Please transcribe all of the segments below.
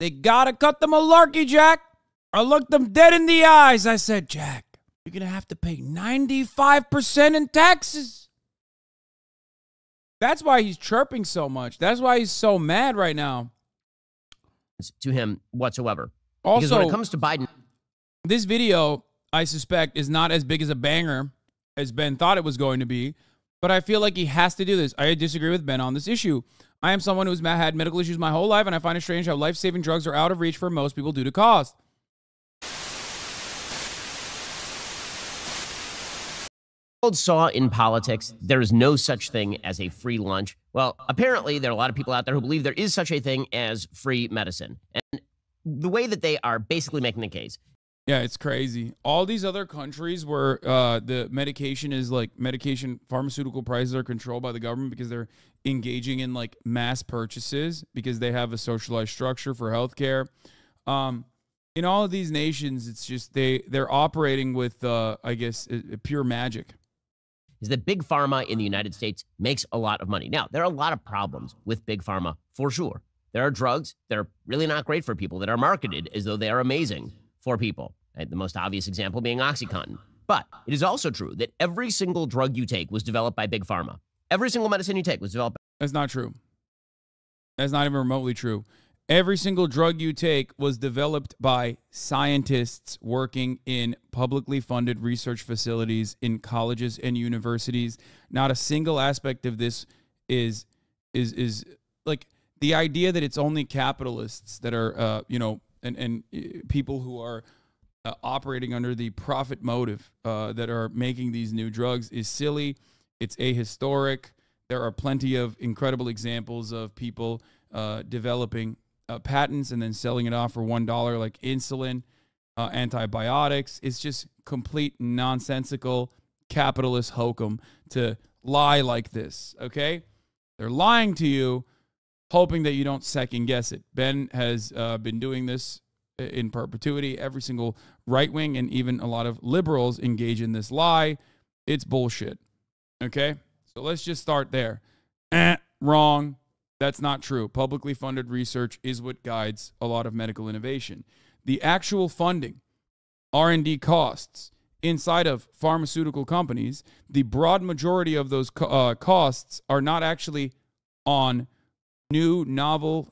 They gotta cut the malarkey, Jack. I looked them dead in the eyes. I said, Jack, you're gonna have to pay 95% in taxes. That's why he's chirping so much. That's why he's so mad right now. To him whatsoever. Also, because when it comes to Biden, this video, I suspect, is not as big as a banger as Ben thought it was going to be, but I feel like he has to do this. I disagree with Ben on this issue. I am someone who's had medical issues my whole life, and I find it strange how life-saving drugs are out of reach for most people due to cost. Saw in politics, there is no such thing as a free lunch. Well, apparently there are a lot of people out there who believe there is such a thing as free medicine. And the way that they are basically making the case. Yeah, it's crazy. All these other countries where the medication is like pharmaceutical prices are controlled by the government because they're engaging in like mass purchases because they have a socialized structure for healthcare. In all of these nations, it's just they're operating with, I guess, pure magic. Is that big pharma in the United States makes a lot of money. Now, there are a lot of problems with big pharma, for sure. There are drugs that are really not great for people that are marketed as though they are amazing for people. Right? The most obvious example being OxyContin. But it is also true that every single drug you take was developed by big pharma. Every single medicine you take was developed. That's not true. That's not even remotely true. Every single drug you take was developed by scientists working in publicly funded research facilities in colleges and universities. Not a single aspect of this is like the idea that it's only capitalists that are, and people who are operating under the profit motive that are making these new drugs is silly. It's ahistoric. There are plenty of incredible examples of people developing patents and then selling it off for $1, like insulin, antibiotics. It's just complete nonsensical capitalist hokum to lie like this, okay? They're lying to you, hoping that you don't second guess it. Ben has been doing this in perpetuity. Every single right wing and even a lot of liberals engage in this lie. It's bullshit, okay? So let's just start there. Wrong. That's not true. Publicly funded research is what guides a lot of medical innovation. The actual funding, R&D costs inside of pharmaceutical companies, the broad majority of those costs are not actually on new novel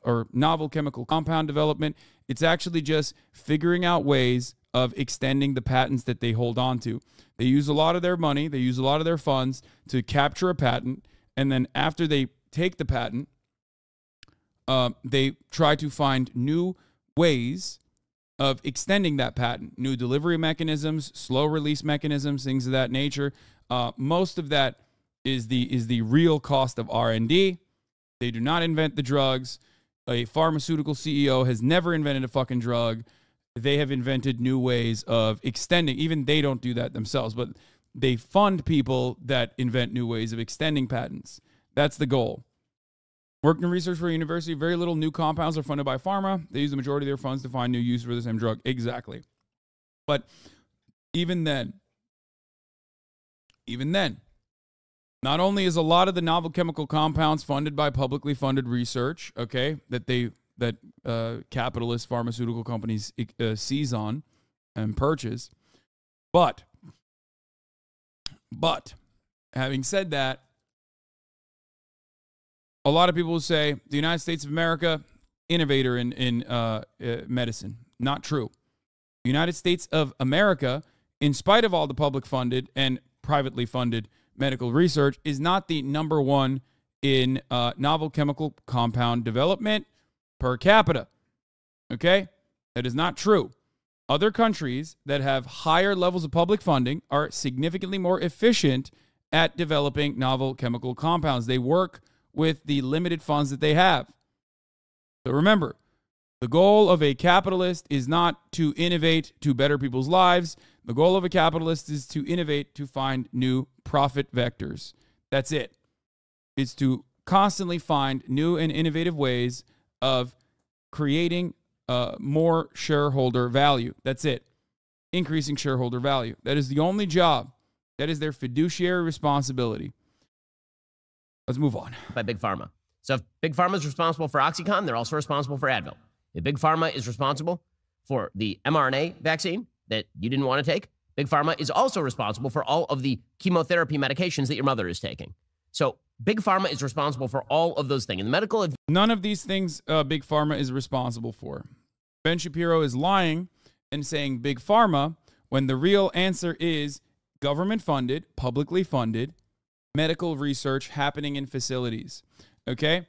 chemical compound development. It's actually just figuring out ways of extending the patents that they hold on to. They use a lot of their money, they use a lot of their funds to capture a patent, and then after they take the patent, they try to find new ways of extending that patent, new delivery mechanisms, slow release mechanisms, things of that nature. Most of that is the real cost of R&D. They do not invent the drugs. A pharmaceutical CEO has never invented a fucking drug. They have invented new ways of extending. Even they don't do that themselves, but they fund people that invent new ways of extending patents. That's the goal. Working in research for a university, very little new compounds are funded by pharma. They use the majority of their funds to find new use for the same drug. Exactly. But even then, not only is a lot of the novel chemical compounds funded by publicly funded research, okay, that capitalist pharmaceutical companies seize on and purchase, but having said that, a lot of people will say the United States of America, innovator in medicine. Not true. The United States of America, in spite of all the public funded and privately funded medical research, is not the number one in novel chemical compound development per capita. Okay? That is not true. Other countries that have higher levels of public funding are significantly more efficient at developing novel chemical compounds. They work with the limited funds that they have. So remember, the goal of a capitalist is not to innovate to better people's lives. The goal of a capitalist is to innovate to find new profit vectors. That's it. It's to constantly find new and innovative ways of creating more shareholder value. That's it. Increasing shareholder value. That is the only job. That is their fiduciary responsibility. Let's move on. By Big Pharma. So if Big Pharma is responsible for OxyContin, they're also responsible for Advil. If Big Pharma is responsible for the mRNA vaccine that you didn't want to take, Big Pharma is also responsible for all of the chemotherapy medications that your mother is taking. So Big Pharma is responsible for all of those things. And the medical none of these things Big Pharma is responsible for. Ben Shapiro is lying and saying Big Pharma when the real answer is government-funded, publicly funded medical research happening in facilities. Okay?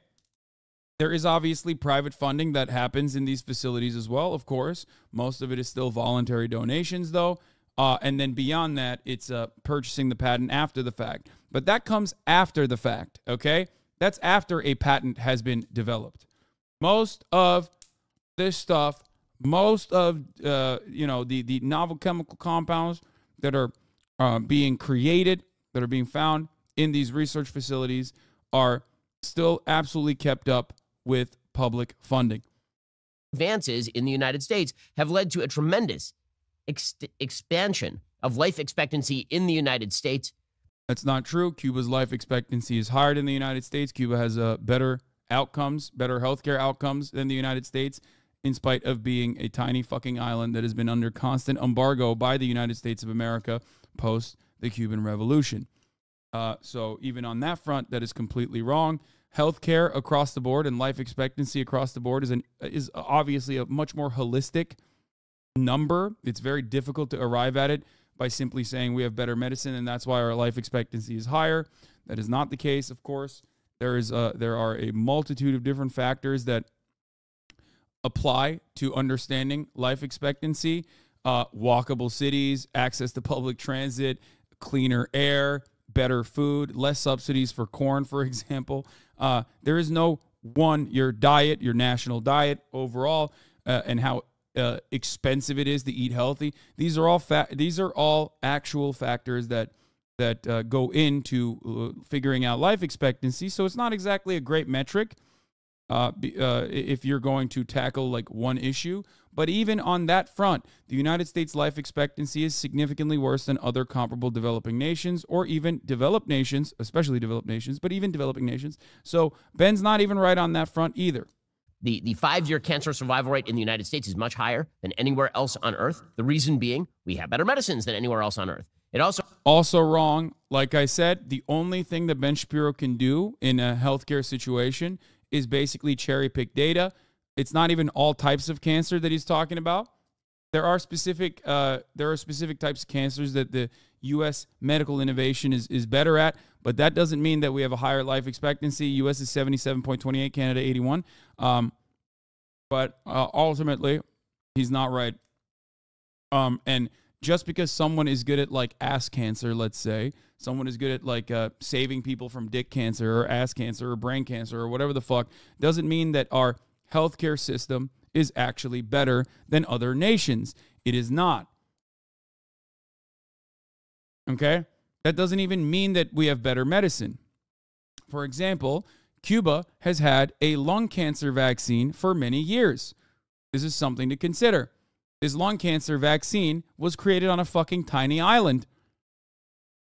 There is obviously private funding that happens in these facilities as well, of course. Most of it is still voluntary donations, though. And then beyond that, it's purchasing the patent after the fact. But that comes after the fact, okay? That's after a patent has been developed. Most of this stuff, most of, the novel chemical compounds that are being created, that are being found in these research facilities are still absolutely kept up with public funding. Advances in the United States have led to a tremendous expansion of life expectancy in the United States. That's not true. Cuba's life expectancy is higher than the United States. Cuba has better outcomes, better healthcare outcomes than the United States, in spite of being a tiny fucking island that has been under constant embargo by the United States of America post the Cuban Revolution. So even on that front, that is completely wrong. Healthcare across the board and life expectancy across the board is obviously a much more holistic number. It's very difficult to arrive at it by simply saying we have better medicine and that's why our life expectancy is higher. That is not the case, of course. There are a multitude of different factors that apply to understanding life expectancy. Walkable cities, access to public transit, cleaner air, better food, less subsidies for corn, for example. There is no one, your diet, your national diet overall, and how expensive it is to eat healthy. These are all actual factors that go into figuring out life expectancy. So it's not exactly a great metric if you're going to tackle like one issue. But even on that front, the United States life expectancy is significantly worse than other comparable developing nations, or even developed nations, especially developed nations, but even developing nations. So Ben's not even right on that front either. The 5-year cancer survival rate in the United States is much higher than anywhere else on Earth. The reason being, we have better medicines than anywhere else on Earth. It also wrong. Like I said, the only thing that Ben Shapiro can do in a healthcare situation is basically cherry pick data. It's not even all types of cancer that he's talking about. There are specific types of cancers that the U.S. medical innovation is better at, but that doesn't mean that we have a higher life expectancy. U.S. is 77.28, Canada 81. But ultimately, he's not right. And just because someone is good at like ass cancer, let's say, someone is good at like saving people from dick cancer or ass cancer or brain cancer or whatever the fuck, doesn't mean that our healthcare system is actually better than other nations. It is not. Okay? That doesn't even mean that we have better medicine. For example, Cuba has had a lung cancer vaccine for many years. This is something to consider. This lung cancer vaccine was created on a fucking tiny island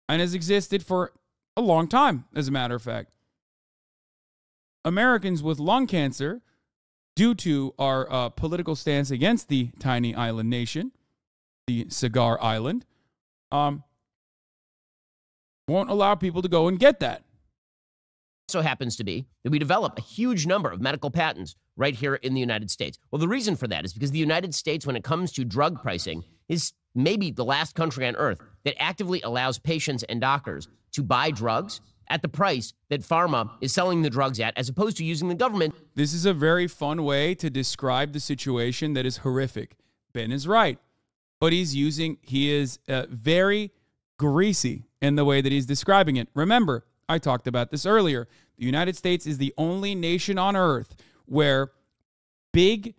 and has existed for a long time, as a matter of fact. Americans with lung cancer, due to our political stance against the tiny island nation, the cigar island, won't allow people to go and get that. Also happens to be that we develop a huge number of medical patents right here in the United States. Well, the reason for that is because the United States, when it comes to drug pricing, is maybe the last country on earth that actively allows patients and doctors to buy drugs at the price that pharma is selling the drugs at, as opposed to using the government. This is a very fun way to describe the situation that is horrific. Ben is right, but he is very greasy in the way that he's describing it. Remember, I talked about this earlier. The United States is the only nation on earth where big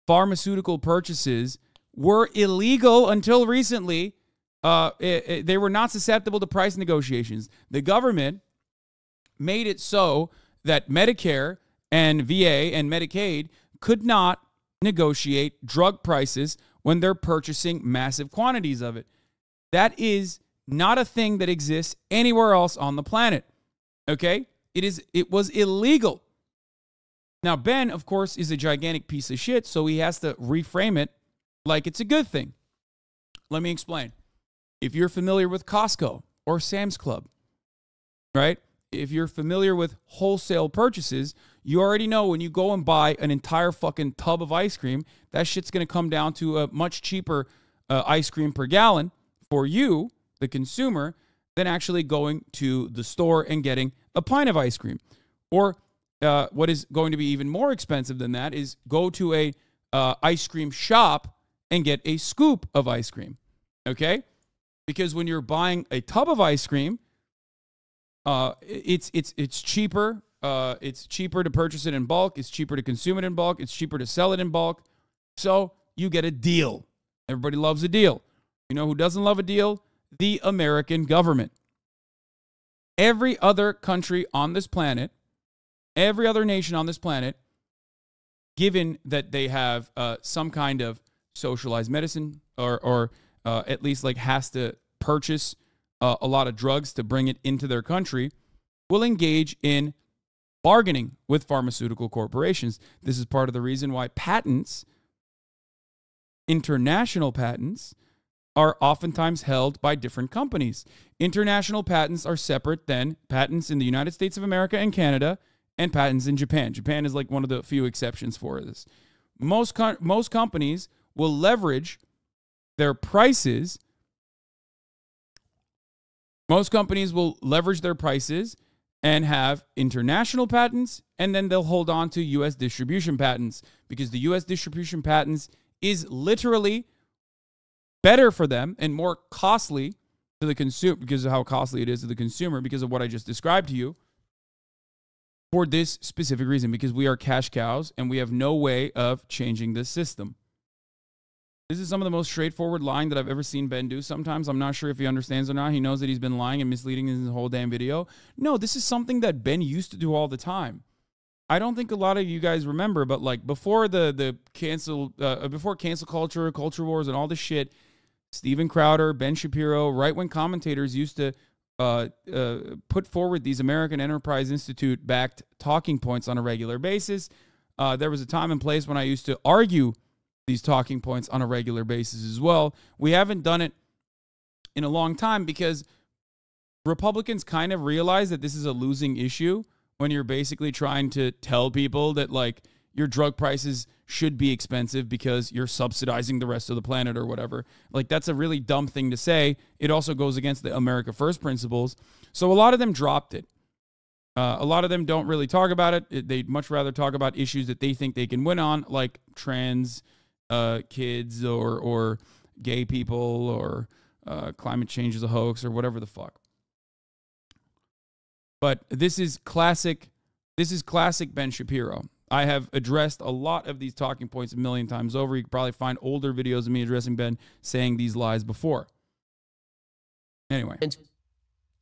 pharmaceutical purchases were illegal until recently. They were not susceptible to price negotiations. The government made it so that Medicare and VA and Medicaid could not negotiate drug prices when they're purchasing massive quantities of it. That is not a thing that exists anywhere else on the planet. Okay? It was illegal. Now, Ben, of course, is a gigantic piece of shit, so he has to reframe it like it's a good thing. Let me explain. If you're familiar with Costco or Sam's Club, right? If you're familiar with wholesale purchases, you already know when you go and buy an entire fucking tub of ice cream, that shit's going to come down to a much cheaper ice cream per gallon for you, the consumer, than actually going to the store and getting a pint of ice cream. Or what is going to be even more expensive than that is go to a ice cream shop and get a scoop of ice cream, okay? Because when you're buying a tub of ice cream, it's cheaper. It's cheaper to purchase it in bulk. It's cheaper to consume it in bulk. It's cheaper to sell it in bulk. So you get a deal. Everybody loves a deal. You know who doesn't love a deal? The American government. Every other country on this planet, every other nation on this planet, given that they have some kind of socialized medicine or at least like has to purchase a lot of drugs to bring it into their country, will engage in bargaining with pharmaceutical corporations. This is part of the reason why patents, international patents, are oftentimes held by different companies. International patents are separate than patents in the United States of America and Canada and patents in Japan. Japan is like one of the few exceptions for this. Most companies will leverage their prices. Most companies will leverage their prices and have international patents, and then they'll hold on to U.S. distribution patents because the U.S. distribution patents is literally better for them and more costly to the consumer because of how costly it is to the consumer because of what I just described to you for this specific reason, because we are cash cows and we have no way of changing this system. This is some of the most straightforward lying that I've ever seen Ben do sometimes. I'm not sure if he understands or not. He knows that he's been lying and misleading in his whole damn video. No, this is something that Ben used to do all the time. I don't think a lot of you guys remember, but like before cancel culture, culture wars, and all this shit, Steven Crowder, Ben Shapiro, right-wing commentators used to put forward these American Enterprise Institute-backed talking points on a regular basis. There was a time and place when I used to argue these talking points on a regular basis as well. We haven't done it in a long time because Republicans kind of realize that this is a losing issue when you're basically trying to tell people that like your drug prices should be expensive because you're subsidizing the rest of the planet or whatever. Like that's a really dumb thing to say. It also goes against the America First principles. So a lot of them dropped it. A lot of them don't really talk about it. They'd much rather talk about issues that they think they can win on, like trans kids or gay people or climate change is a hoax or whatever the fuck. But this is classic Ben Shapiro. I have addressed a lot of these talking points a million times over. You can probably find older videos of me addressing Ben saying these lies before. Anyway.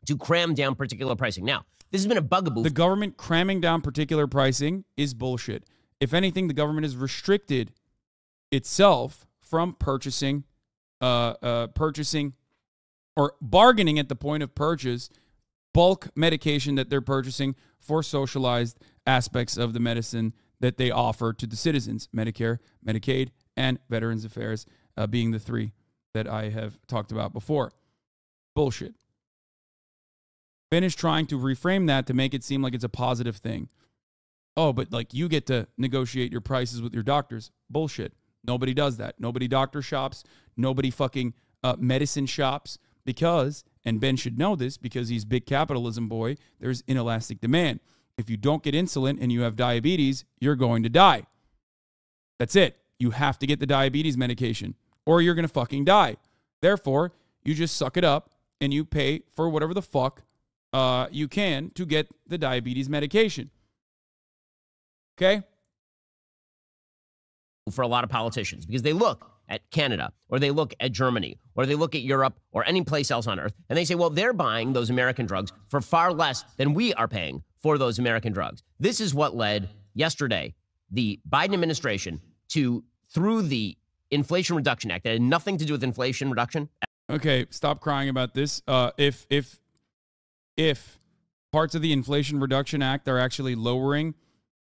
To cram down particular pricing. Now, this has been a bugaboo. The government cramming down particular pricing is bullshit. If anything, the government has restricted itself from purchasing or bargaining at the point of purchase bulk medication that they're purchasing for socialized aspects of the medicine that they offer to the citizens, Medicare, Medicaid, and Veterans Affairs being the three that I have talked about before. Bullshit. Ben is trying to reframe that to make it seem like it's a positive thing. Oh, but like you get to negotiate your prices with your doctors. Bullshit. Nobody does that. Nobody doctor shops. Nobody fucking medicine shops because, and Ben should know this because he's big capitalism boy, there's inelastic demand. If you don't get insulin and you have diabetes, you're going to die. That's it. You have to get the diabetes medication or you're going to fucking die. Therefore, you just suck it up and you pay for whatever the fuck you can to get the diabetes medication. Okay? For a lot of politicians because they look at Canada or they look at Germany or they look at Europe or any place else on earth and they say, well, they're buying those American drugs for far less than we are paying for those American drugs. This is what led yesterday the Biden administration to, through the Inflation Reduction Act, that had nothing to do with inflation reduction. Okay, stop crying about this. If parts of the Inflation Reduction Act are actually lowering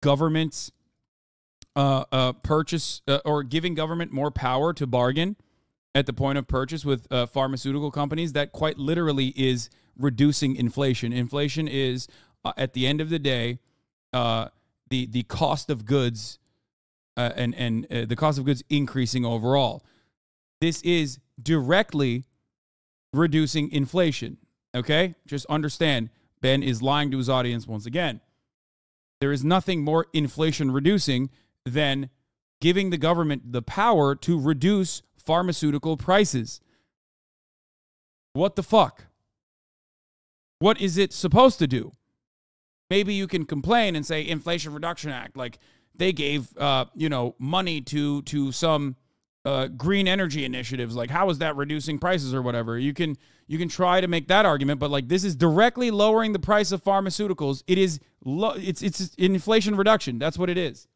government's purchase or giving government more power to bargain at the point of purchase with pharmaceutical companies, that quite literally is reducing inflation. Inflation is, at the end of the day, the cost of goods and the cost of goods increasing overall. This is directly reducing inflation. Okay? Just understand, Ben is lying to his audience once again. There is nothing more inflation reducing than giving the government the power to reduce pharmaceutical prices. What the fuck? What is it supposed to do? Maybe you can complain and say Inflation Reduction Act, like they gave money to some green energy initiatives. Like, how is that reducing prices or whatever? You can try to make that argument, but like, this is directly lowering the price of pharmaceuticals. It is it's inflation reduction. That's what it is.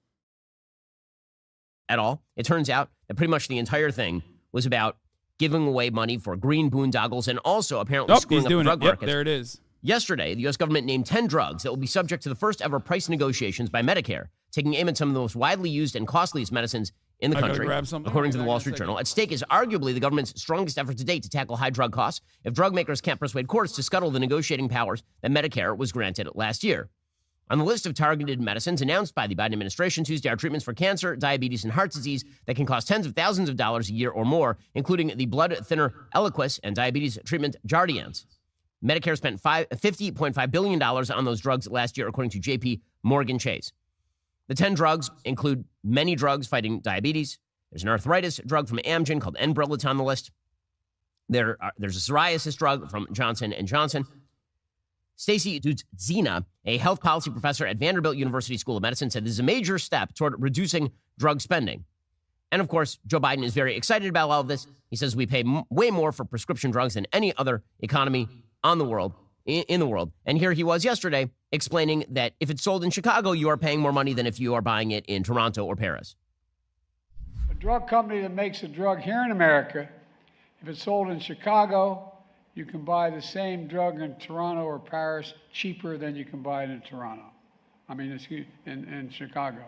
At all. It turns out that pretty much the entire thing was about giving away money for green boondoggles and also apparently screwing up the drug market. There it is. Yesterday, the U.S. government named 10 drugs that will be subject to the first ever price negotiations by Medicare, taking aim at some of the most widely used and costliest medicines in the country, according to the Wall Street Journal. At stake is arguably the government's strongest effort to date to tackle high drug costs if drug makers can't persuade courts to scuttle the negotiating powers that Medicare was granted last year. On the list of targeted medicines announced by the Biden administration Tuesday are treatments for cancer, diabetes, and heart disease that can cost tens of thousands of dollars a year or more, including the blood thinner Eliquis and diabetes treatment Jardiance. Medicare spent $50.5 billion on those drugs last year, according to J.P. Morgan Chase. The 10 drugs include many drugs fighting diabetes. There's an arthritis drug from Amgen called Enbrel on the list. There's a psoriasis drug from Johnson & Johnson. Stacy Dudzina, a health policy professor at Vanderbilt University School of Medicine, said this is a major step toward reducing drug spending. And of course, Joe Biden is very excited about all of this. He says we pay way more for prescription drugs than any other economy in the world. And here he was yesterday explaining that if it's sold in Chicago, you are paying more money than if you are buying it in Toronto or Paris. A drug company that makes a drug here in America, if it's sold in Chicago, you can buy the same drug in Toronto or Paris cheaper than you can buy it in in Chicago.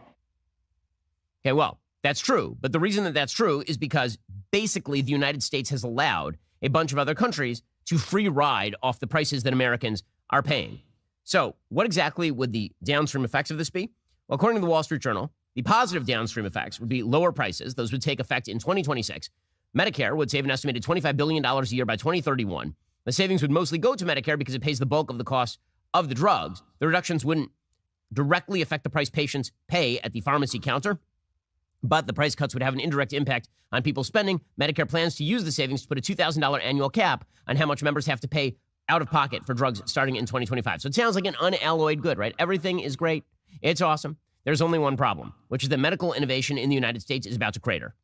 Okay, well, that's true. But the reason that that's true is because basically the United States has allowed a bunch of other countries to free ride off the prices that Americans are paying. So what exactly would the downstream effects of this be? Well, according to the Wall Street Journal, the positive downstream effects would be lower prices. Those would take effect in 2026. Medicare would save an estimated $25 billion a year by 2031. The savings would mostly go to Medicare because it pays the bulk of the cost of the drugs. The reductions wouldn't directly affect the price patients pay at the pharmacy counter, but the price cuts would have an indirect impact on people's spending. Medicare plans to use the savings to put a $2,000 annual cap on how much members have to pay out of pocket for drugs starting in 2025. So it sounds like an unalloyed good, right? Everything is great. It's awesome. There's only one problem, which is that medical innovation in the United States is about to crater.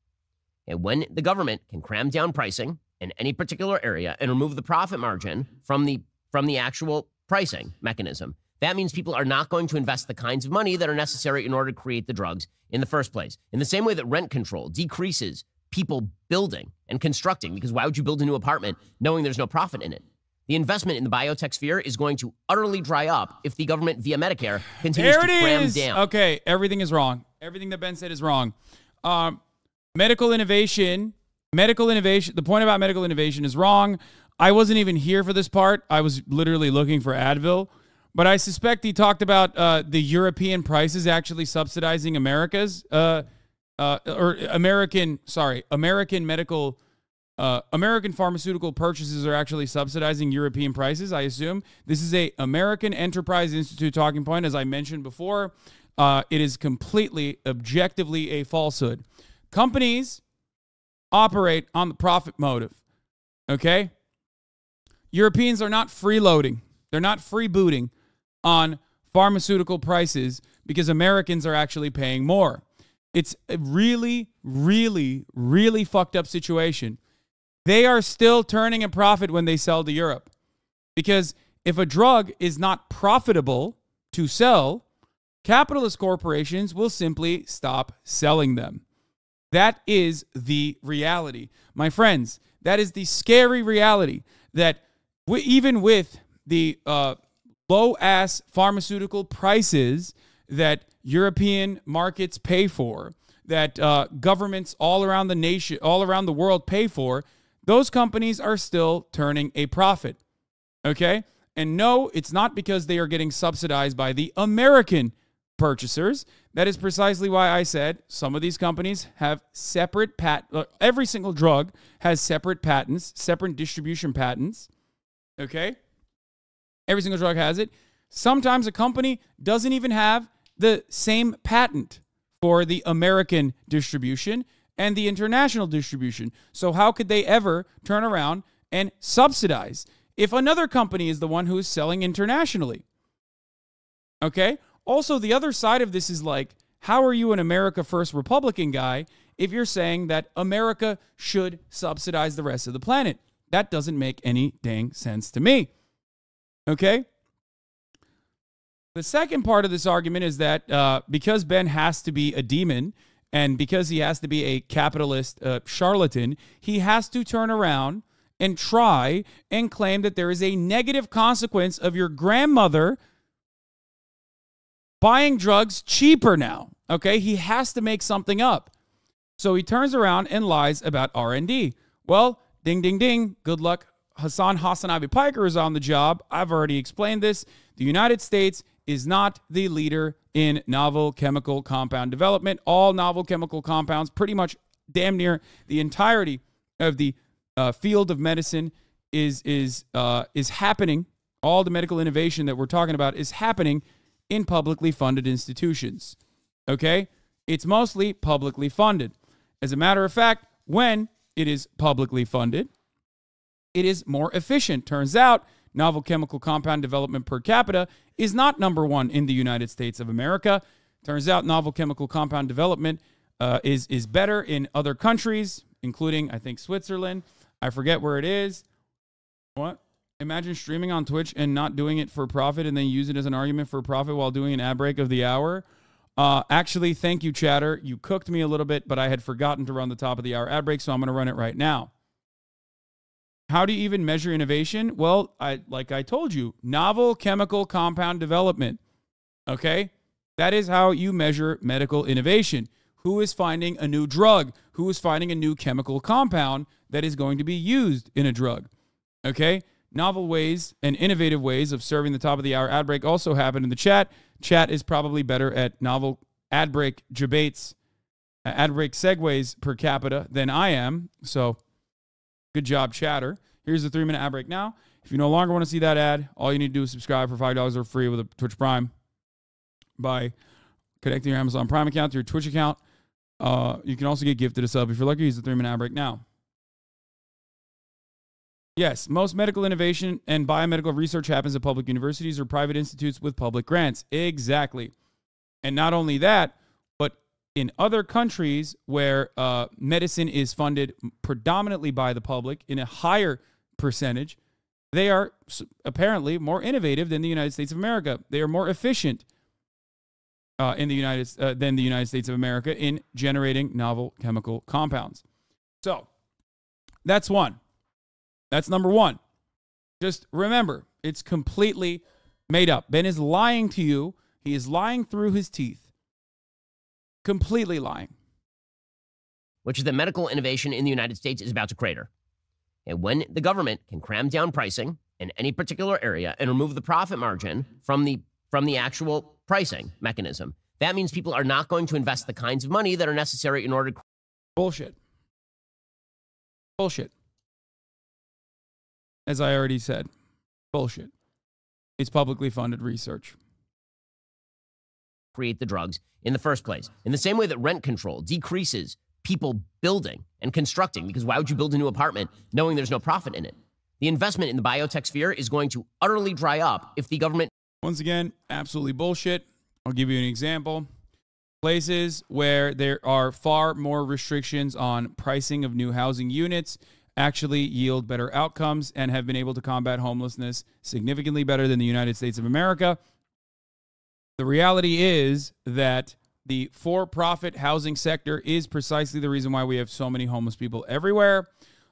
And when the government can cram down pricing in any particular area and remove the profit margin from the actual pricing mechanism, that means people are not going to invest the kinds of money that are necessary in order to create the drugs in the first place. In the same way that rent control decreases people building and constructing, because why would you build a new apartment knowing there's no profit in it? The investment in the biotech sphere is going to utterly dry up if the government via Medicare continues to cram down. Okay, everything is wrong. Everything that Ben said is wrong. Medical innovation, the point about medical innovation is wrong. I wasn't even here for this part. I was literally looking for Advil. But I suspect he talked about the European prices actually subsidizing American pharmaceutical purchases are actually subsidizing European prices, I assume. This is a American Enterprise Institute talking point. As I mentioned before, it is completely, objectively a falsehood. Companies operate on the profit motive, okay? Europeans are not freeloading. They're not freebooting on pharmaceutical prices because Americans are actually paying more. It's a really, really, really fucked up situation. They are still turning a profit when they sell to Europe. Because if a drug is not profitable to sell, capitalist corporations will simply stop selling them. That is the reality. My friends, that is the scary reality that even with the low-ass pharmaceutical prices that European markets pay for, that governments all around the nation, all around the world pay for, those companies are still turning a profit. Okay? And no, it's not because they are getting subsidized by the American purchasers. That is precisely why I said some of these companies have separate every single drug has separate patents, separate distribution patents. Okay? Every single drug has it. Sometimes a company doesn't even have the same patent for the American distribution and the international distribution. So how could they ever turn around and subsidize if another company is the one who is selling internationally? Okay? Also, the other side of this is like, how are you an America First Republican guy if you're saying that America should subsidize the rest of the planet? That doesn't make any dang sense to me. Okay? The second part of this argument is that because Ben has to be a demon and because he has to be a capitalist charlatan, he has to turn around and try and claim that there is a negative consequence of your grandmother buying drugs cheaper now. Okay? He has to make something up. So he turns around and lies about R&D. Well, ding, ding, ding. Good luck. HasanAbi Piker is on the job. I've already explained this. The United States is not the leader in novel chemical compound development. All novel chemical compounds, pretty much damn near the entirety of the field of medicine is happening. All the medical innovation that we're talking about is happening in publicly funded institutions. Okay? It's mostly publicly funded. As a matter of fact, when it is publicly funded, it is more efficient. Turns out, novel chemical compound development per capita is not number one in the United States of America. Turns out novel chemical compound development is better in other countries, including, I think, Switzerland. I forget where it is. What? Imagine streaming on Twitch and not doing it for profit and then use it as an argument for profit while doing an ad break of the hour. Actually, thank you, chatter. You cooked me a little bit, but I had forgotten to run the top of the hour ad break, so I'm going to run it right now. How do you even measure innovation? Well, like I told you, novel chemical compound development. Okay? That is how you measure medical innovation. Who is finding a new drug? Who is finding a new chemical compound that is going to be used in a drug? Okay? Novel ways and innovative ways of serving the top of the hour ad break also happen in the chat. Chat is probably better at novel ad break debates, ad break segues per capita than I am. So, good job, chatter. Here's the 3-minute ad break now. If you no longer want to see that ad, all you need to do is subscribe for $5 or free with a Twitch Prime by connecting your Amazon Prime account to your Twitch account. You can also get gifted a sub. If you're lucky, use the 3-minute ad break now. Yes, most medical innovation and biomedical research happens at public universities or private institutes with public grants. Exactly. And not only that, but in other countries where medicine is funded predominantly by the public in a higher percentage, they are apparently more innovative than the United States of America. They are more efficient than the United States of America in generating novel chemical compounds. So that's one. That's number one. Just remember, it's completely made up. Ben is lying to you. He is lying through his teeth. Completely lying. Which is that medical innovation in the United States is about to crater. And when the government can cram down pricing in any particular area and remove the profit margin from the actual pricing mechanism, that means people are not going to invest the kinds of money that are necessary in order to... Bullshit. Bullshit. As I already said, bullshit. It's publicly funded research. Create the drugs in the first place. In the same way that rent control decreases people building and constructing, because why would you build a new apartment knowing there's no profit in it? The investment in the biotech sphere is going to utterly dry up if the government... Once again, absolutely bullshit. I'll give you an example. Places where there are far more restrictions on pricing of new housing units actually yield better outcomes and have been able to combat homelessness significantly better than the United States of America. The reality is that the for-profit housing sector is precisely the reason why we have so many homeless people everywhere.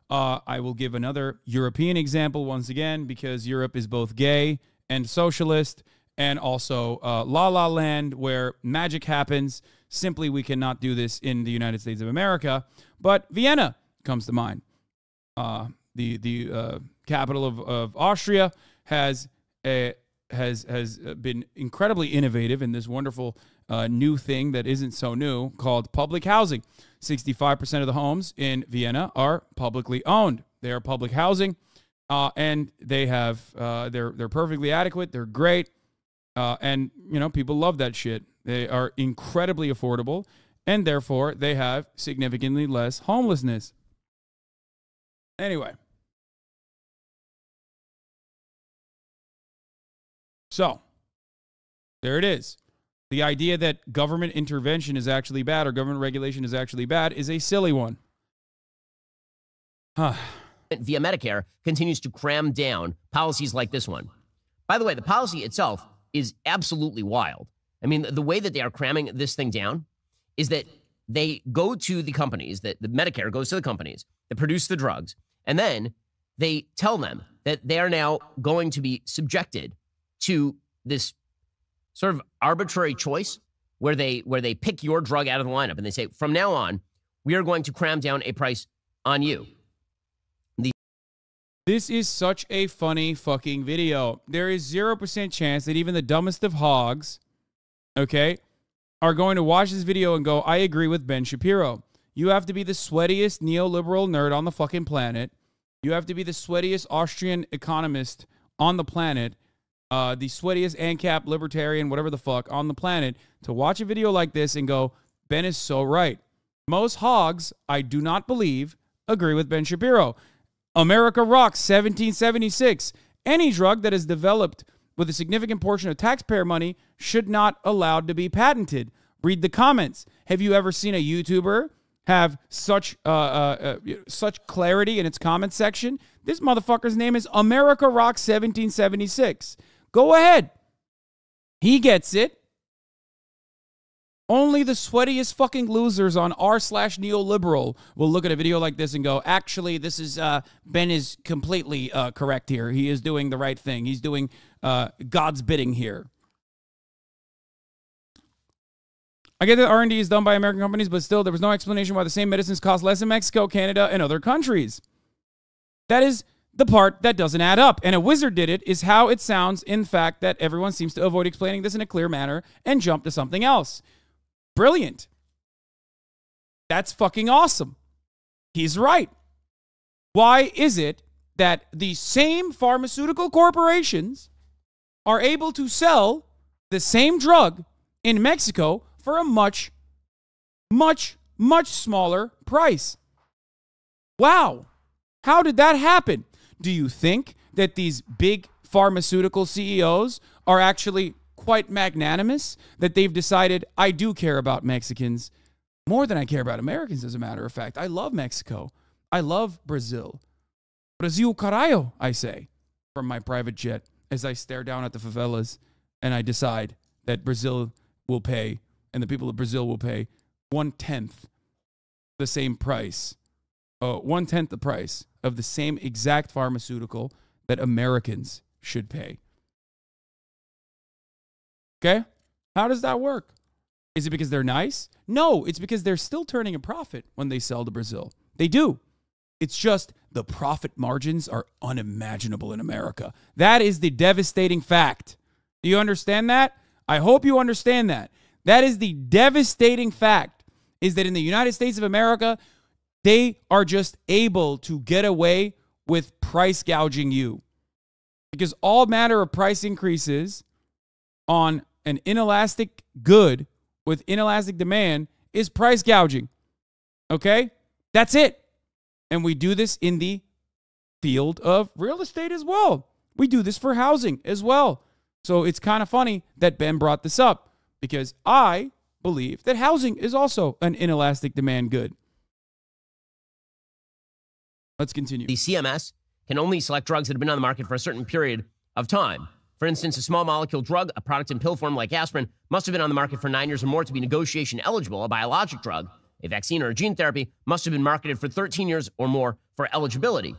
I will give another European example once again, because Europe is both gay and socialist, and also La La Land, where magic happens. Simply, we cannot do this in the United States of America. But Vienna comes to mind. The capital of Austria has been incredibly innovative in this wonderful new thing that isn't so new called public housing. 65% of the homes in Vienna are publicly owned. They are public housing, and they have they're perfectly adequate. They're great, and people love that shit. They are incredibly affordable, and therefore they have significantly less homelessness. Anyway. So, there it is. The idea that government intervention is actually bad or government regulation is actually bad is a silly one. Via Medicare continues to cram down policies like this one. By the way, the policy itself is absolutely wild. I mean, the way that they are cramming this thing down is that they go to the companies, that the Medicare goes to the companies that produce the drugs, and then they tell them that they are now going to be subjected to this sort of arbitrary choice where they pick your drug out of the lineup and they say, from now on, we are going to cram down a price on you. This is such a funny fucking video. There is 0% chance that even the dumbest of hogs, okay, are going to watch this video and go, I agree with Ben Shapiro. You have to be the sweatiest neoliberal nerd on the fucking planet. You have to be the sweatiest Austrian economist on the planet, the sweatiest ANCAP libertarian, whatever the fuck, on the planet, to watch a video like this and go, Ben is so right. Most hogs, I do not believe, agree with Ben Shapiro. America rocks 1776. Any drug that is developed with a significant portion of taxpayer money should not allowed to be patented. Read the comments. Have you ever seen a YouTuber have such clarity in its comment section? This motherfucker's name is America Rocks 1776. Go ahead. He gets it. Only the sweatiest fucking losers on r/neoliberal will look at a video like this and go, actually, this is, Ben is completely correct here. He is doing the right thing. He's doing God's bidding here. I get that R&D is done by American companies, but still, there was no explanation why the same medicines cost less in Mexico, Canada, and other countries. That is the part that doesn't add up. And a wizard did it is how it sounds, in fact, that everyone seems to avoid explaining this in a clear manner and jump to something else. Brilliant. That's fucking awesome. He's right. Why is it that the same pharmaceutical corporations are able to sell the same drug in Mexico for a much, much, much smaller price? Wow. How did that happen? Do you think that these big pharmaceutical CEOs are actually quite magnanimous, that they've decided, I do care about Mexicans more than I care about Americans, as a matter of fact. I love Mexico. I love Brazil. Brasil carajo, I say, from my private jet as I stare down at the favelas and I decide that Brazil will pay, and the people of Brazil will pay 1/10 the same price, 1/10 the price of the same exact pharmaceutical that Americans should pay. Okay? How does that work? Is it because they're nice? No, it's because they're still turning a profit when they sell to Brazil. They do. It's just the profit margins are unimaginable in America. That is the devastating fact. Do you understand that? I hope you understand that. That is the devastating fact, is that in the United States of America, they are just able to get away with price gouging you. Because all matter of price increases on an inelastic good with inelastic demand is price gouging. Okay? That's it. And we do this in the field of real estate as well. We do this for housing as well. So it's kind of funny that Ben brought this up, because I believe that housing is also an inelastic demand good. Let's continue. The CMS can only select drugs that have been on the market for a certain period of time. For instance, a small molecule drug, a product in pill form like aspirin, must have been on the market for 9 years or more to be negotiation eligible. A biologic drug, a vaccine or a gene therapy, must have been marketed for 13 years or more for eligibility.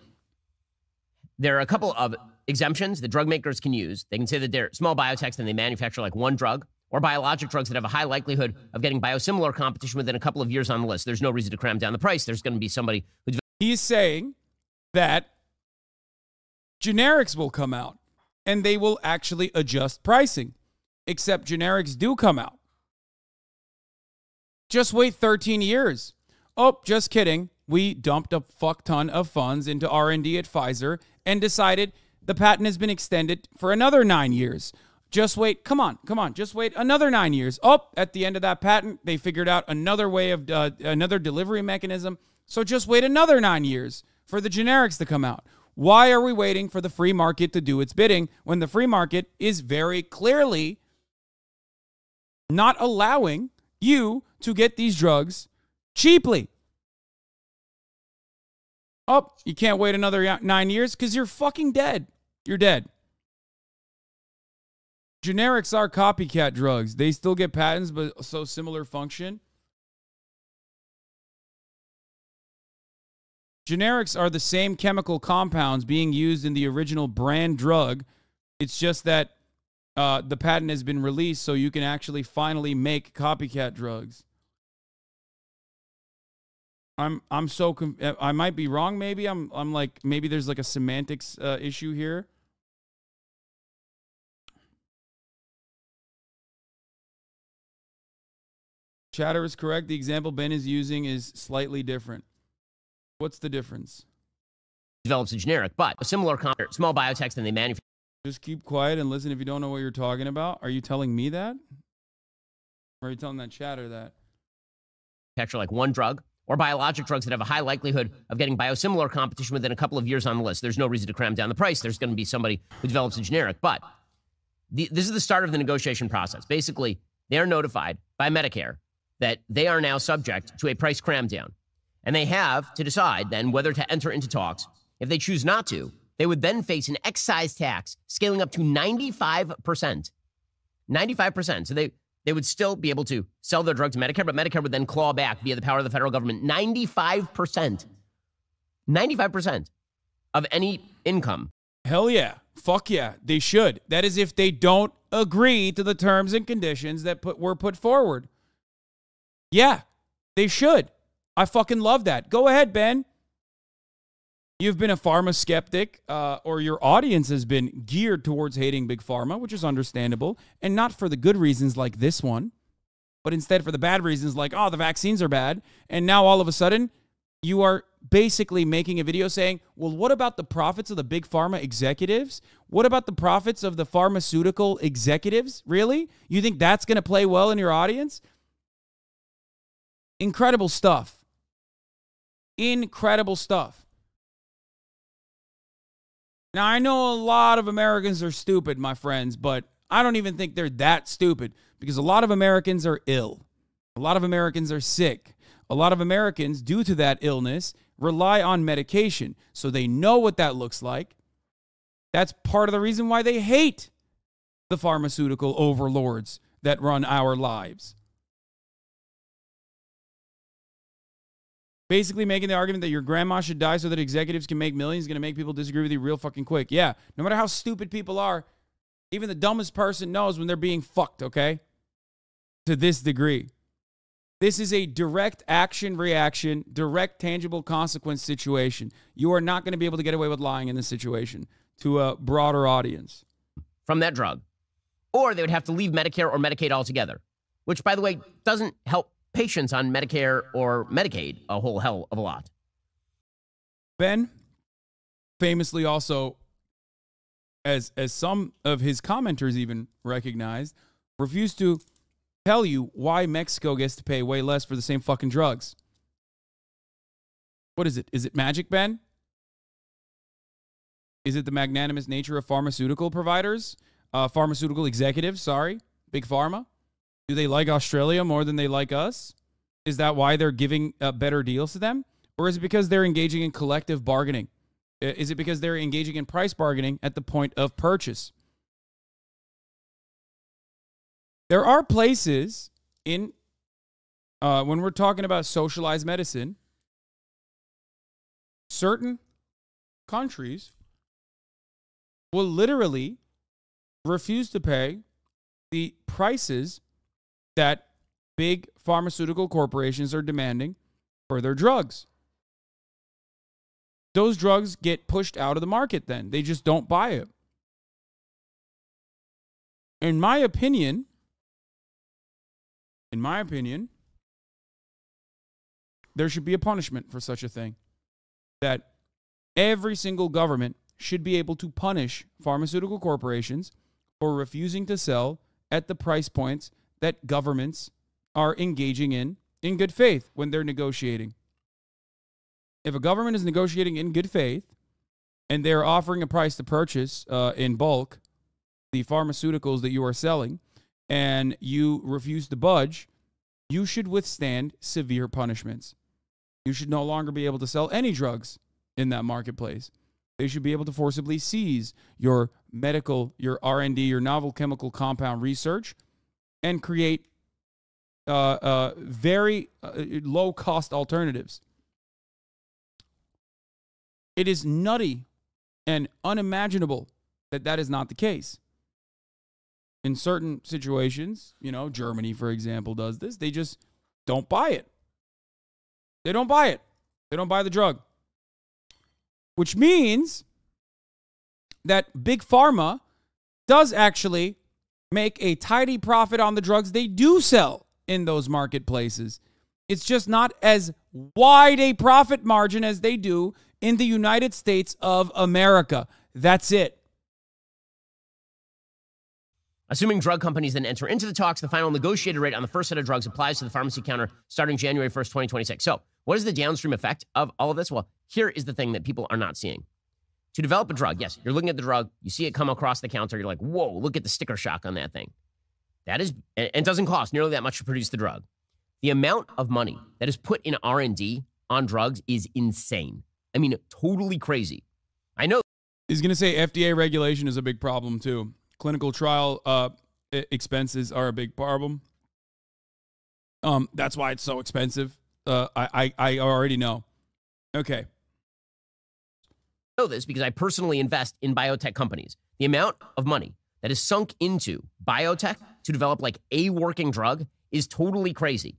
There are a couple of exemptions that drug makers can use. They can say that they're small biotechs and they manufacture like one drug, or biologic drugs that have a high likelihood of getting biosimilar competition within a couple of years on the list. There's no reason to cram down the price. There's going to be somebody who's... He's saying that generics will come out and they will actually adjust pricing, except generics do come out. Just wait 13 years. Oh, just kidding. We dumped a fuck ton of funds into R&D at Pfizer and decided the patent has been extended for another 9 years. Just wait. Come on. Just wait another 9 years. Oh, at the end of that patent, they figured out another way of another delivery mechanism. So just wait another 9 years for the generics to come out. Why are we waiting for the free market to do its bidding when the free market is very clearly not allowing you to get these drugs cheaply? Oh, you can't wait another 9 years because you're fucking dead. You're dead. Generics are copycat drugs. They still get patents, but so similar function. Generics are the same chemical compounds being used in the original brand drug. It's just that the patent has been released so you can actually finally make copycat drugs. I'm so I might be wrong. Maybe I'm like, maybe there's like a semantics issue here. Chatter is correct. The example Ben is using is slightly different. What's the difference? Develops a generic, but a similar small biotechs and they manufacture. Just keep quiet and listen if you don't know what you're talking about. Are you telling me that? Or are you telling that chatter that? Manufacture like one drug, or biologic drugs that have a high likelihood of getting biosimilar competition within a couple of years on the list. There's no reason to cram down the price. There's going to be somebody who develops a generic. But this is the start of the negotiation process. Basically, they are notified by Medicare that they are now subject to a price cram down. And they have to decide then whether to enter into talks. If they choose not to, they would then face an excise tax scaling up to 95%. 95%. So they would still be able to sell their drug to Medicare, but Medicare would then claw back via the power of the federal government 95%. 95% of any income. Hell yeah. Fuck yeah. They should. That is if they don't agree to the terms and conditions that were put forward. Yeah, they should. I fucking love that. Go ahead, Ben. You've been a pharma skeptic, or your audience has been geared towards hating big pharma, which is understandable, and not for the good reasons like this one, but instead for the bad reasons like, oh, the vaccines are bad. And now all of a sudden, you are basically making a video saying, well, what about the profits of the big pharma executives? What about the profits of the pharmaceutical executives? Really? You think that's going to play well in your audience? Incredible stuff. Incredible stuff. Now, I know a lot of Americans are stupid, my friends, but I don't even think they're that stupid because a lot of Americans are ill. A lot of Americans are sick. A lot of Americans, due to that illness, rely on medication. So they know what that looks like. That's part of the reason why they hate the pharmaceutical overlords that run our lives. Basically making the argument that your grandma should die so that executives can make millions is going to make people disagree with you real fucking quick. Yeah, no matter how stupid people are, even the dumbest person knows when they're being fucked, okay? To this degree. This is a direct action reaction, direct tangible consequence situation. You are not going to be able to get away with lying in this situation to a broader audience. From that drug. Or they would have to leave Medicare or Medicaid altogether, which, by the way, doesn't help patients on Medicare or Medicaid a whole hell of a lot. Ben famously also, as some of his commenters even recognized, refused to tell you why Mexico gets to pay way less for the same fucking drugs. What is it? Is it magic, Ben? Is it the magnanimous nature of pharmaceutical providers? Pharmaceutical executives, sorry. Big Pharma? Do they like Australia more than they like us? Is that why they're giving better deals to them? Or is it because they're engaging in collective bargaining? Is it because they're engaging in price bargaining at the point of purchase? There are places in, when we're talking about socialized medicine, certain countries will literally refuse to pay the prices that big pharmaceutical corporations are demanding for their drugs. Those drugs get pushed out of the market then. They just don't buy it. In my opinion, there should be a punishment for such a thing. That every single government should be able to punish pharmaceutical corporations for refusing to sell at the price points that governments are engaging in good faith when they're negotiating. If a government is negotiating in good faith and they're offering a price to purchase in bulk the pharmaceuticals that you are selling and you refuse to budge, you should withstand severe punishments. You should no longer be able to sell any drugs in that marketplace. They should be able to forcibly seize your medical, your R&D, your novel chemical compound research and create very low-cost alternatives. It is nutty and unimaginable that that is not the case. In certain situations, Germany, for example, does this. They just don't buy it. They don't buy it. They don't buy the drug. Which means that Big Pharma does actually make a tidy profit on the drugs they do sell in those marketplaces. It's just not as wide a profit margin as they do in the United States of America. That's it. Assuming drug companies then enter into the talks, the final negotiated rate on the first set of drugs applies to the pharmacy counter starting January 1st, 2026. So what is the downstream effect of all of this? Well, here is the thing that people are not seeing. To develop a drug, yes, you're looking at the drug, you see it come across the counter, you're like, whoa, look at the sticker shock on that thing. That is, and it doesn't cost nearly that much to produce the drug. The amount of money that is put in R&D on drugs is insane. I mean, totally crazy. I know. He's going to say FDA regulation is a big problem too. Clinical trial expenses are a big problem. That's why it's so expensive. I already know. Okay. I know this because I personally invest in biotech companies. The amount of money that is sunk into biotech to develop like a working drug is totally crazy.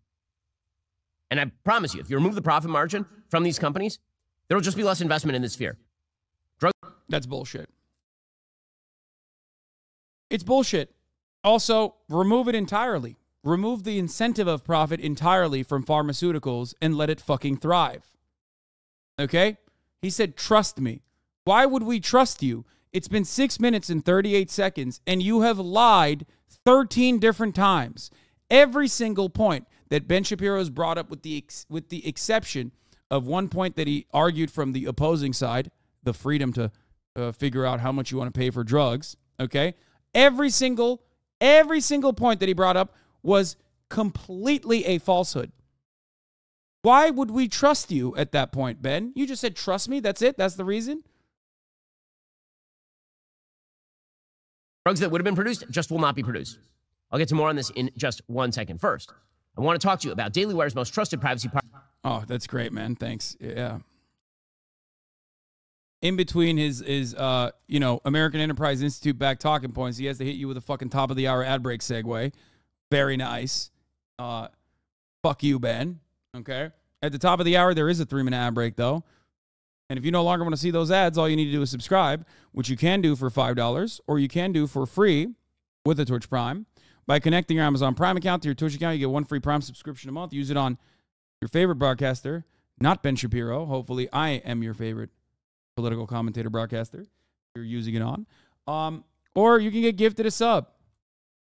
And I promise you, if you remove the profit margin from these companies, there will just be less investment in this sphere. That's bullshit. It's bullshit. Also, remove it entirely. Remove the incentive of profit entirely from pharmaceuticals and let it fucking thrive. Okay? He said, trust me. Why would we trust you? It's been 6 minutes and 38 seconds, and you have lied 13 different times. Every single point that Ben Shapiro has brought up with the exception of one point that he argued from the opposing side, the freedom to figure out how much you want to pay for drugs, okay? Every single point that he brought up was completely a falsehood. Why would we trust you at that point, Ben? You just said, trust me, that's it? That's the reason? Drugs that would have been produced just will not be produced. I'll get to more on this in just 1 second. First, I want to talk to you about Daily Wire's most trusted privacy partner. Oh, that's great, man. Thanks. Yeah. In between his American Enterprise Institute back talking points, he has to hit you with a fucking top of the hour ad break segue. Very nice. Fuck you, Ben. Okay. At the top of the hour, there is a 3-minute ad break, though. And if you no longer want to see those ads, all you need to do is subscribe, which you can do for $5, or you can do for free with a Twitch Prime. By connecting your Amazon Prime account to your Twitch account, you get 1 free Prime subscription a month. Use it on your favorite broadcaster, not Ben Shapiro. Hopefully, I am your favorite political commentator broadcaster you're using it on. Or you can get gifted a sub.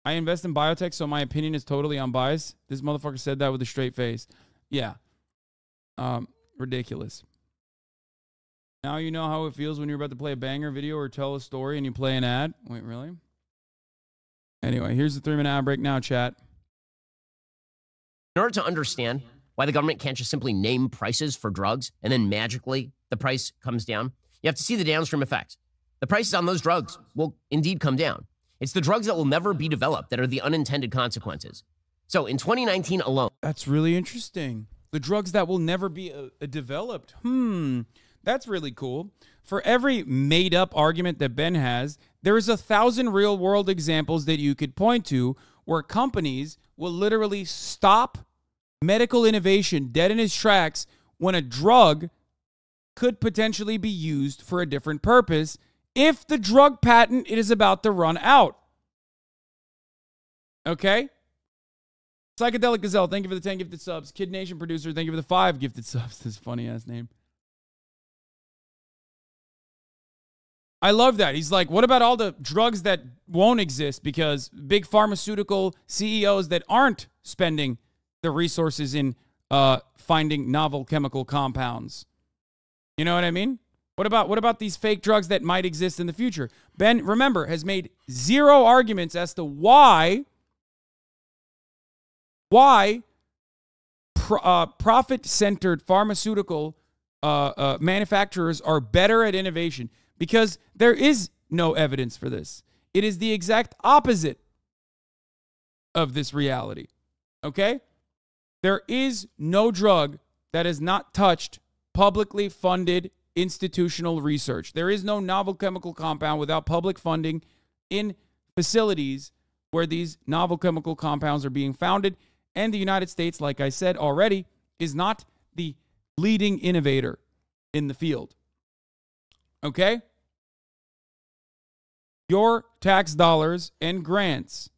I invest in biotech, so my opinion is totally unbiased. This motherfucker said that with a straight face. Yeah. Ridiculous. Now you know how it feels when you're about to play a banger video or tell a story and you play an ad. Wait, really? Anyway, here's the 3-minute ad break now, chat. In order to understand why the government can't just simply name prices for drugs and then magically the price comes down, you have to see the downstream effects. The prices on those drugs will indeed come down. It's the drugs that will never be developed that are the unintended consequences. So in 2019 alone. That's really interesting. The drugs that will never be developed. The That's really cool. For every made-up argument that Ben has, there is 1,000 real-world examples that you could point to where companies will literally stop medical innovation dead in its tracks when a drug could potentially be used for a different purpose if the drug patent it is about to run out. Okay? Psychedelic Gazelle, thank you for the 10 gifted subs. Kid Nation producer, thank you for the 5 gifted subs. This funny-ass name. I love that. He's like, what about all the drugs that won't exist because big pharmaceutical CEOs that aren't spending the resources in finding novel chemical compounds? You know what I mean? What about these fake drugs that might exist in the future? Ben, remember, has made zero arguments as to why profit-centered pharmaceutical manufacturers are better at innovation. Because there is no evidence for this. It is the exact opposite of this reality. Okay? There is no drug that has not touched publicly funded institutional research. There is no novel chemical compound without public funding in facilities where these novel chemical compounds are being founded. And the United States, like I said already, is not the leading innovator in the field. Okay? Your tax dollars and grants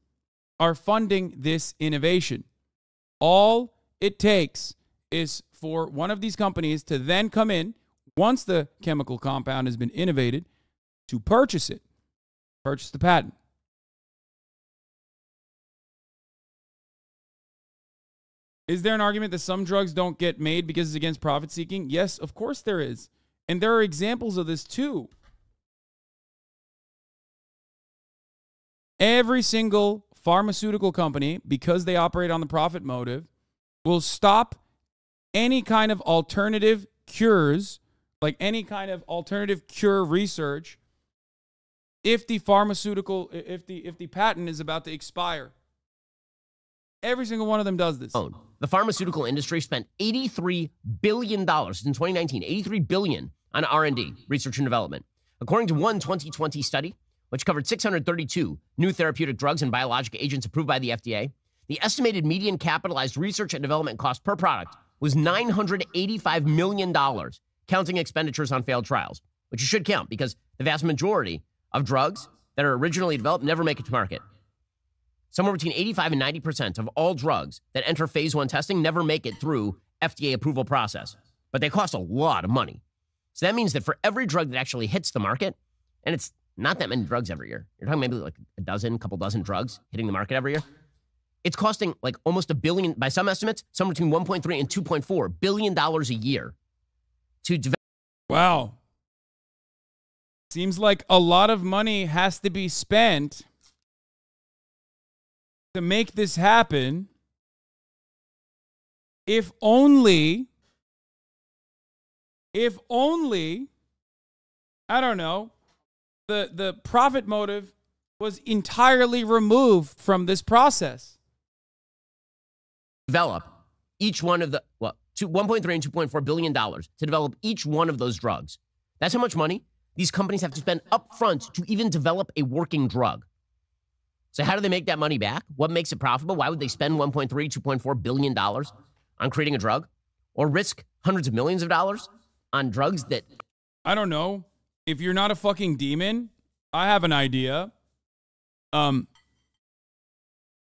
are funding this innovation. All it takes is for one of these companies to then come in, once the chemical compound has been innovated, to purchase it, purchase the patent. Is there an argument that some drugs don't get made because it's against profit seeking? Yes, of course there is. And there are examples of this too. Every single pharmaceutical company, because they operate on the profit motive, will stop any kind of alternative cures, like any kind of alternative cure research, if the patent is about to expire. Every single one of them does this. The pharmaceutical industry spent $83 billion in 2019, $83 billion on R&D, research and development. According to one 2020 study, which covered 632 new therapeutic drugs and biologic agents approved by the FDA, the estimated median capitalized research and development cost per product was $985 million, counting expenditures on failed trials, which you should count because the vast majority of drugs that are originally developed never make it to market. Somewhere between 85 and 90% of all drugs that enter phase 1 testing never make it through FDA approval process, but they cost a lot of money. So that means that for every drug that actually hits the market, and it's not that many drugs every year, you're talking maybe like a couple dozen drugs hitting the market every year, it's costing like almost $1 billion, by some estimates, somewhere between 1.3 and 2.4 billion dollars a year to develop. Wow. Seems like a lot of money has to be spent to make this happen. If only, I don't know, the profit motive was entirely removed from this process. Develop each one of the, 1.3 and $2.4 billion to develop each one of those drugs. That's how much money these companies have to spend up front to even develop a working drug. So how do they make that money back? What makes it profitable? Why would they spend 1.3, $2.4 billion on creating a drug or risk hundreds of millions of dollars on drugs that... I don't know. If you're not a fucking demon, I have an idea.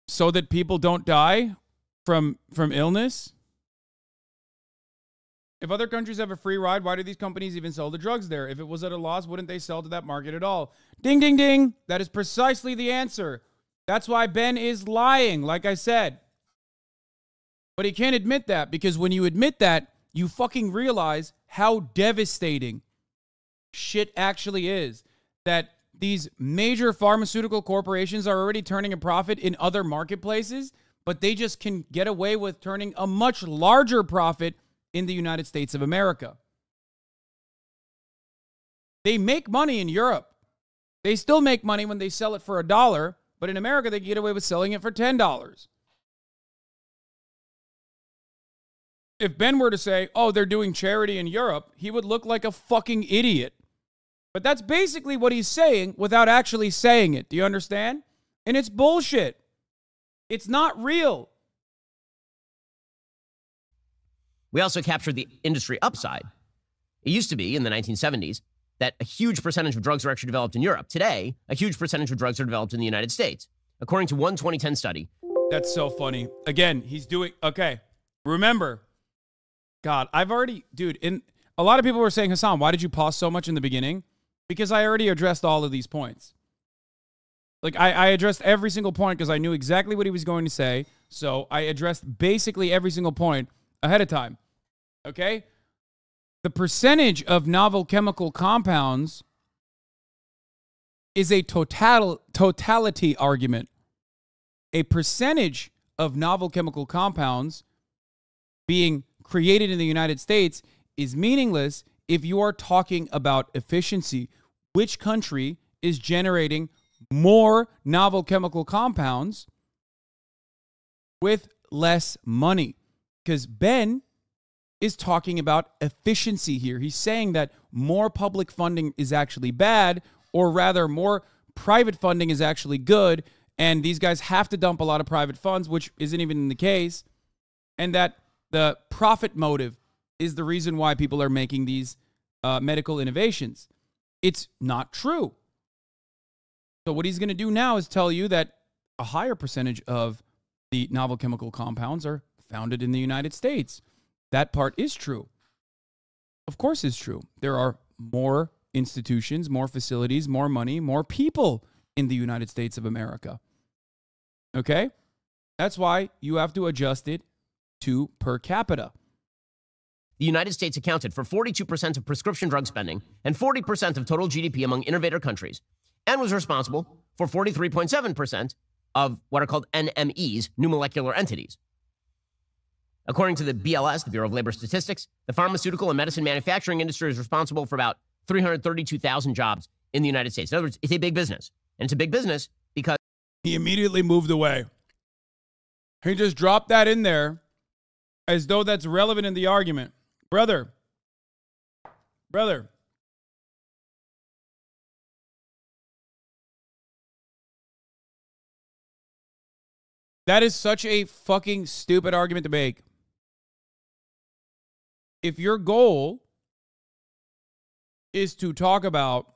So that people don't die from illness. If other countries have a free ride, why do these companies even sell the drugs there? If it was at a loss, wouldn't they sell to that market at all? Ding, ding, ding. That is precisely the answer. That's why Ben is lying, like I said. But he can't admit that, because when you admit that, you fucking realize how devastating shit actually is. That these major pharmaceutical corporations are already turning a profit in other marketplaces, but they just can get away with turning a much larger profit in the United States of America. They make money in Europe. They still make money when they sell it for $1, but in America, they get away with selling it for $10. If Ben were to say, oh, they're doing charity in Europe, he would look like a fucking idiot. But that's basically what he's saying without actually saying it. Do you understand? And it's bullshit. It's not real. We also captured the industry upside. It used to be in the 1970s that a huge percentage of drugs are actually developed in Europe. Today, a huge percentage of drugs are developed in the United States. According to one 2010 study. That's so funny. Again, he's doing, okay, remember, God, I've already, dude, a lot of people were saying, Hasan, why did you pause so much in the beginning? Because I already addressed all of these points. Like, I addressed every single point because I knew exactly what he was going to say. So I addressed basically every single point ahead of time. Okay? The percentage of novel chemical compounds is a totality argument. A percentage of novel chemical compounds being created in the United States is meaningless if you are talking about efficiency. Which country is generating more novel chemical compounds with less money? Because Ben is talking about efficiency here. He's saying that more public funding is actually bad, or rather more private funding is actually good, and these guys have to dump a lot of private funds, which isn't even the case, and that the profit motive is the reason why people are making these medical innovations. It's not true. So what he's going to do now is tell you that a higher percentage of the novel chemical compounds are founded in the United States. That part is true. Of course it's true. There are more institutions, more facilities, more money, more people in the United States of America. Okay? That's why you have to adjust it to per capita. The United States accounted for 42% of prescription drug spending and 40% of total GDP among innovator countries, and was responsible for 43.7% of what are called NMEs, new molecular entities. According to the BLS, the Bureau of Labor Statistics, the pharmaceutical and medicine manufacturing industry is responsible for about 332,000 jobs in the United States. In other words, it's a big business. And it's a big business because he immediately moved away. He just dropped that in there as though that's relevant in the argument. Brother. That is such a fucking stupid argument to make. If your goal is to talk about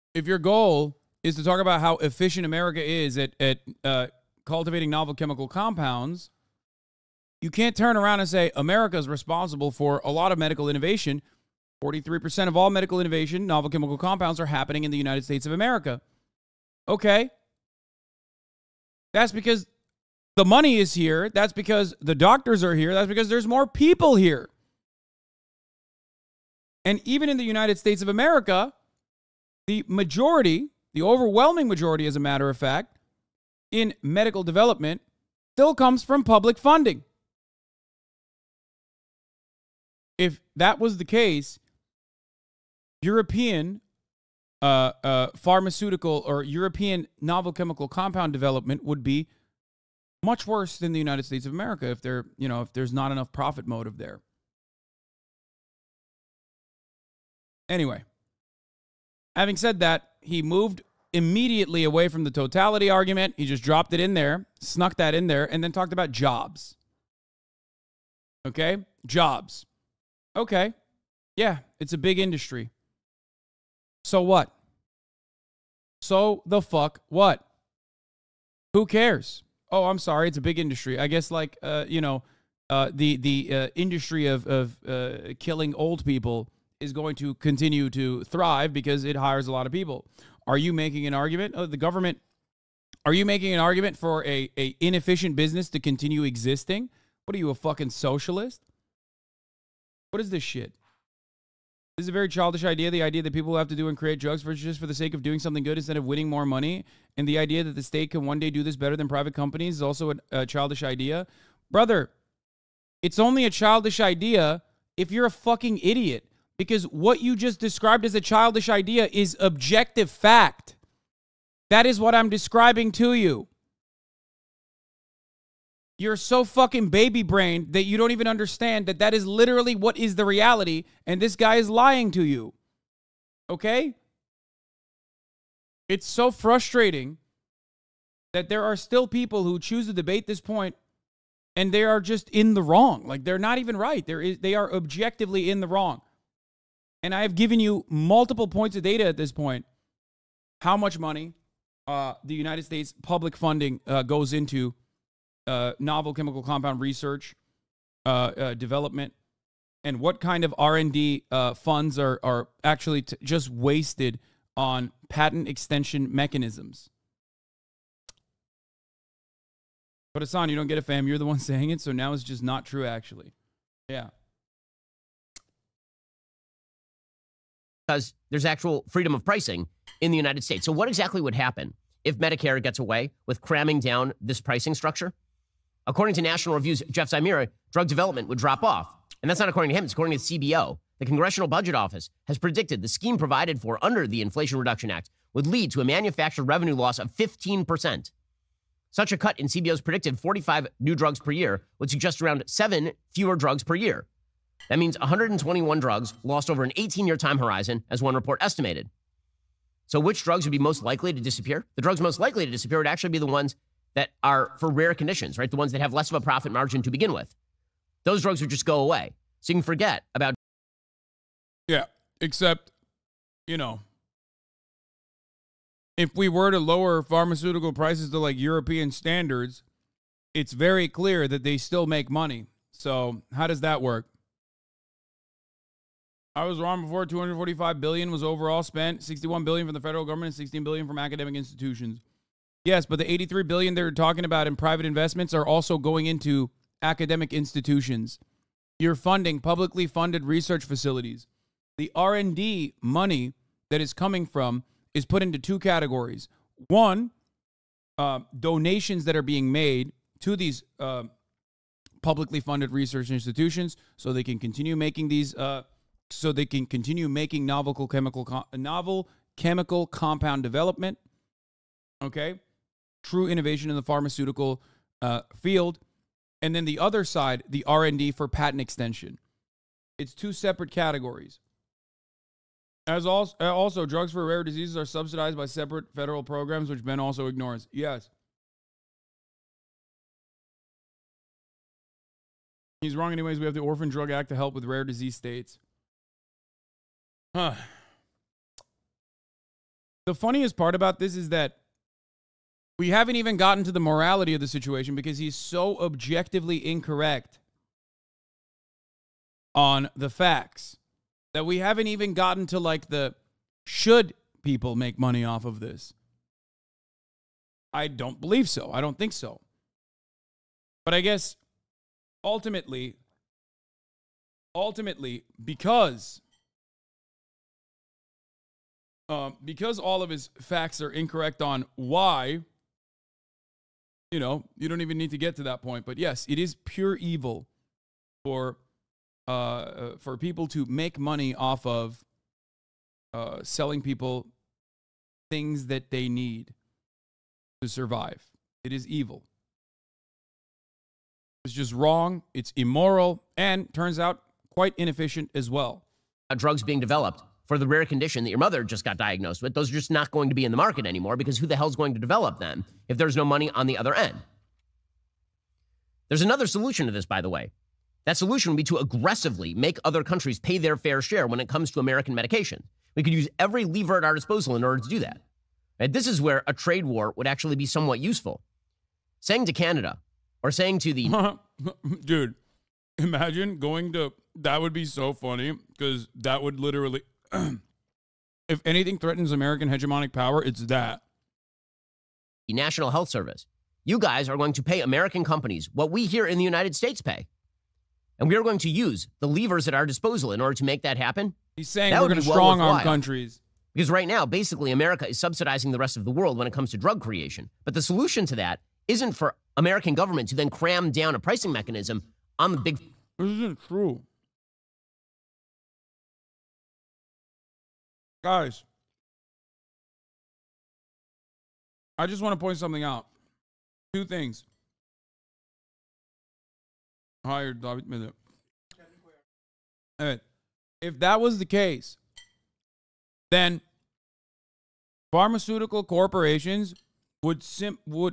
how efficient America is at cultivating novel chemical compounds, you can't turn around and say America is responsible for a lot of medical innovation. 43% of all medical innovation, novel chemical compounds, are happening in the United States of America. Okay. That's because the money is here. That's because the doctors are here. That's because there's more people here. And even in the United States of America, the majority, the overwhelming majority, as a matter of fact, in medical development still comes from public funding. If that was the case, European pharmaceutical or European novel chemical compound development would be much worse than the United States of America if there's not enough profit motive there. Anyway, having said that, he moved immediately away from the totality argument. He just dropped it in there, snuck that in there, and then talked about jobs. Okay? Jobs. Okay. Yeah, it's a big industry. So what? So the fuck what? Who cares? Oh, I'm sorry, it's a big industry. I guess the industry of killing old people is going to continue to thrive because it hires a lot of people. Are you making an argument? The government. Are you making an argument for a inefficient business to continue existing? What are you, a fucking socialist? What is this shit? This is a very childish idea. The idea that people have to do and create drugs just for the sake of doing something good instead of winning more money. And the idea that the state can one day do this better than private companies is also a childish idea. Brother, it's only a childish idea if you're a fucking idiot. Because what you just described as a childish idea is objective fact. That is what I'm describing to you. You're so fucking baby brained that you don't even understand that that is literally what is the reality, and this guy is lying to you. Okay? It's so frustrating that there are still people who choose to debate this point and they are just in the wrong. Like, they're not even right. They are objectively in the wrong. And I have given you multiple points of data at this point. How much money the United States public funding goes into novel chemical compound research, development, and what kind of R&D funds are actually just wasted on patent extension mechanisms. But Hasan, you don't get it, fam. You're the one saying it, so now it's just not true, actually. Yeah. Because there's actual freedom of pricing in the United States. So what exactly would happen if Medicare gets away with cramming down this pricing structure? According to National Review's Jeff Zimira, drug development would drop off. And that's not according to him. It's according to CBO. The Congressional Budget Office has predicted the scheme provided for under the Inflation Reduction Act would lead to a manufacturer revenue loss of 15%. Such a cut in CBO's predicted 45 new drugs per year would suggest around 7 fewer drugs per year. That means 121 drugs lost over an 18-year time horizon, as one report estimated. So which drugs would be most likely to disappear? The drugs most likely to disappear would actually be the ones that are for rare conditions, right? The ones that have less of a profit margin to begin with. Those drugs would just go away. So you can forget about... Yeah, except, you know, if we were to lower pharmaceutical prices to like European standards, it's very clear that they still make money. So how does that work? I was wrong before. $245 billion was overall spent. $61 billion from the federal government and $16 billion from academic institutions. Yes, but the $83 billion they're talking about in private investments are also going into academic institutions. You're funding publicly funded research facilities. The R&D money that is coming from is put into two categories. One, donations that are being made to these publicly funded research institutions so they can continue making these, novel chemical compound development. Okay, true innovation in the pharmaceutical field. And then the other side, the R&D for patent extension. It's two separate categories. As also, drugs for rare diseases are subsidized by separate federal programs, which Ben also ignores. Yes. He's wrong anyways. We have the Orphan Drug Act to help with rare disease states. The funniest part about this is that we haven't even gotten to the morality of the situation because he's so objectively incorrect on the facts that we haven't even gotten to like the should people make money off of this. I don't believe so. I don't think so. But I guess ultimately, because all of his facts are incorrect on why, you know, you don't even need to get to that point. But yes, it is pure evil for people to make money off of selling people things that they need to survive. It is evil. It's just wrong. It's immoral, and turns out quite inefficient as well. Drugs being developed for the rare condition that your mother just got diagnosed with, those are just not going to be in the market anymore because who the hell's going to develop them if there's no money on the other end? There's another solution to this, by the way. That solution would be to aggressively make other countries pay their fair share when it comes to American medication. We could use every lever at our disposal in order to do that. And this is where a trade war would actually be somewhat useful. Saying to Canada, or saying to the... Dude, imagine going to... That would be so funny, because that would literally... if anything threatens American hegemonic power, it's that. The National Health Service. You guys are going to pay American companies what we here in the United States pay. And we are going to use the levers at our disposal in order to make that happen. He's saying we're going to strong-arm countries. Because right now, basically, America is subsidizing the rest of the world when it comes to drug creation. But the solution to that isn't for American government to then cram down a pricing mechanism on the big... This isn't true. Guys, I just want to point something out. Two things. Hired David Miller. All right. If that was the case, then pharmaceutical corporations would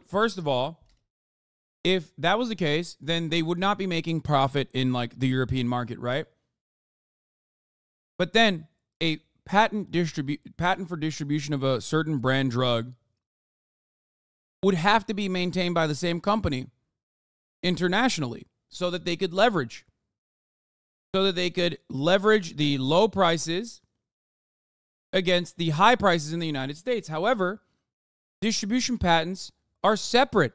first of all, if that was the case, then they would not be making profit in like the European market, right? But then a patent for distribution of a certain brand drug would have to be maintained by the same company internationally so that they could leverage the low prices against the high prices in the United States. However, distribution patents are separate,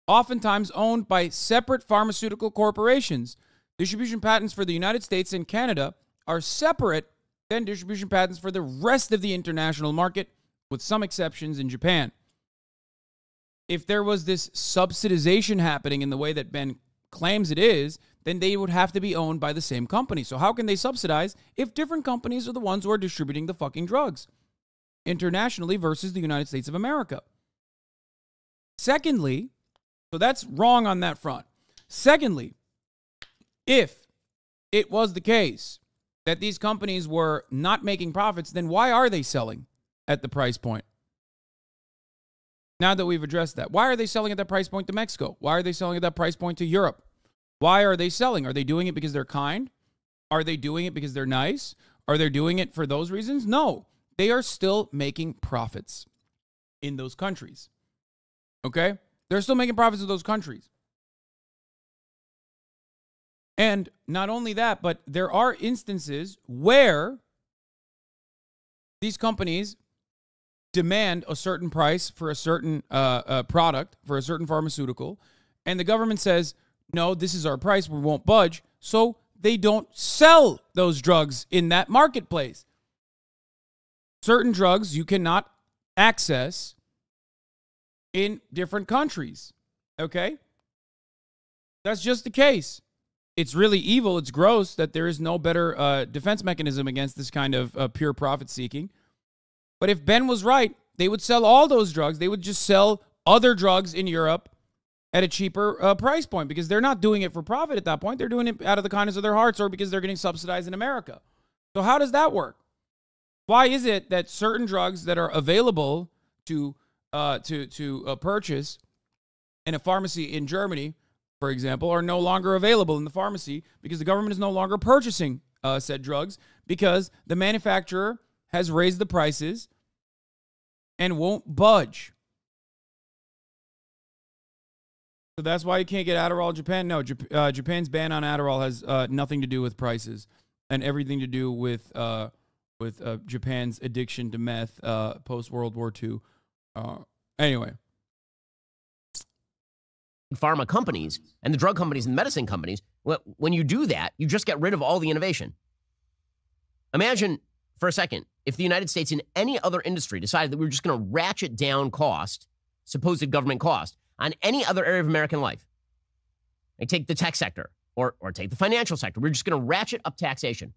oftentimes owned by separate pharmaceutical corporations. Distribution patents for the United States and Canada are separate than distribution patents for the rest of the international market, with some exceptions in Japan. If there was this subsidization happening in the way that Ben claims it is, then they would have to be owned by the same company. So how can they subsidize if different companies are the ones who are distributing the fucking drugs internationally versus the United States of America? Secondly, so that's wrong on that front. Secondly, if it was the case that these companies were not making profits, then why are they selling at the price point? Now that we've addressed that, why are they selling at that price point to Mexico? Why are they selling at that price point to Europe? Why are they selling? Are they doing it because they're kind? Are they doing it because they're nice? Are they doing it for those reasons? No. They are still making profits in those countries. Okay? They're still making profits in those countries. And not only that, but there are instances where these companies demand a certain price for a certain product, for a certain pharmaceutical, and the government says, no, this is our price, we won't budge, so they don't sell those drugs in that marketplace. Certain drugs you cannot access in different countries, okay? That's just the case. It's really evil, it's gross that there is no better defense mechanism against this kind of pure profit seeking. But if Ben was right, they would sell all those drugs. They would just sell other drugs in Europe at a cheaper price point because they're not doing it for profit at that point. They're doing it out of the kindness of their hearts or because they're getting subsidized in America. So how does that work? Why is it that certain drugs that are available to purchase in a pharmacy in Germany, for example, are no longer available in the pharmacy because the government is no longer purchasing said drugs because the manufacturer has raised the prices and won't budge? So that's why you can't get Adderall in Japan. No, Japan's ban on Adderall has nothing to do with prices and everything to do with Japan's addiction to meth post-World War II. Anyway. Pharma companies and the drug companies and the medicine companies, when you do that, you just get rid of all the innovation. Imagine for a second if the United States in any other industry decided that we were just going to ratchet down cost, supposed government cost, on any other area of American life. Like take the tech sector or take the financial sector. We're just going to ratchet up taxation.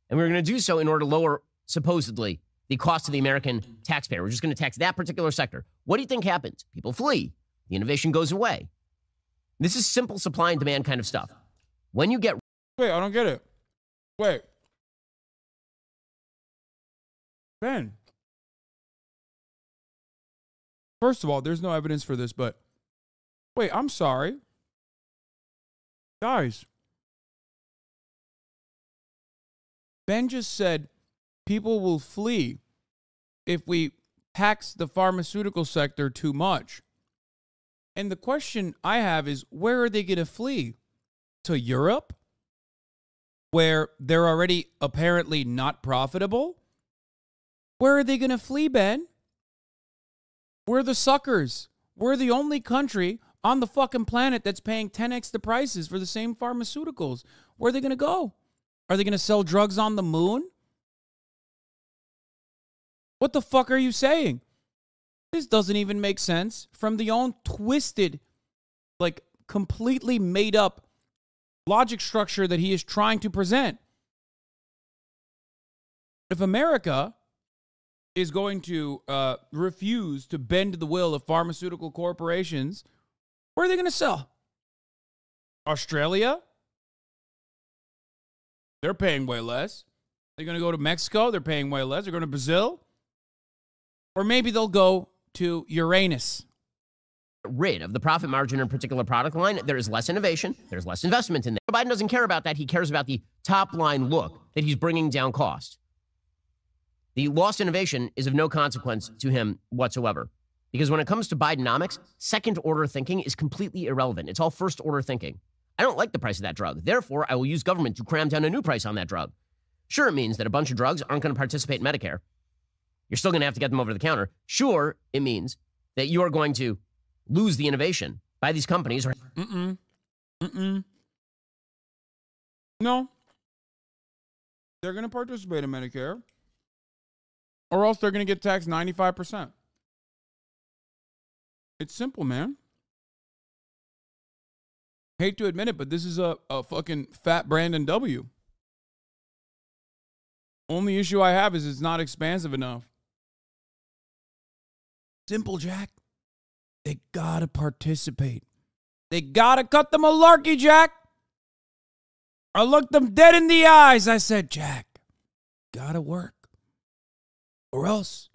And we're going to do so in order to lower, supposedly, the cost to the American taxpayer. We're just going to tax that particular sector. What do you think happens? People flee. The innovation goes away. This is simple supply and demand kind of stuff. When you get... Wait, I don't get it. Wait. Ben. First of all, there's no evidence for this, but... Wait, I'm sorry. Guys. Ben just said people will flee if we tax the pharmaceutical sector too much. And the question I have is, where are they going to flee? To Europe? Where they're already apparently not profitable? Where are they going to flee, Ben? We're the suckers. We're the only country on the fucking planet that's paying 10x the prices for the same pharmaceuticals. Where are they going to go? Are they going to sell drugs on the moon? What the fuck are you saying? This doesn't even make sense from the own twisted, like completely made up logic structure that he is trying to present. If America is going to refuse to bend the will of pharmaceutical corporations, where are they going to sell? Australia? They're paying way less. They're going to go to Mexico. They're paying way less. They're going to Brazil. Or maybe they'll go to Uranus. Rid of the profit margin in a particular product line, there is less innovation, there's less investment in that. Biden doesn't care about that. He cares about the top line look that he's bringing down cost. The lost innovation is of no consequence to him whatsoever. Because when it comes to Bidenomics, second order thinking is completely irrelevant. It's all first order thinking. I don't like the price of that drug. Therefore, I will use government to cram down a new price on that drug. Sure, it means that a bunch of drugs aren't going to participate in Medicare. You're still going to have to get them over the counter. Sure, it means that you are going to lose the innovation by these companies. No. They're going to participate in Medicare. Or else they're going to get taxed 95%. It's simple, man. Hate to admit it, but this is a fucking fat Brandon W. Only issue I have is it's not expansive enough. Simple, Jack. They gotta participate. They gotta cut the malarkey, Jack. I looked them dead in the eyes. I said, Jack, gotta work. Or else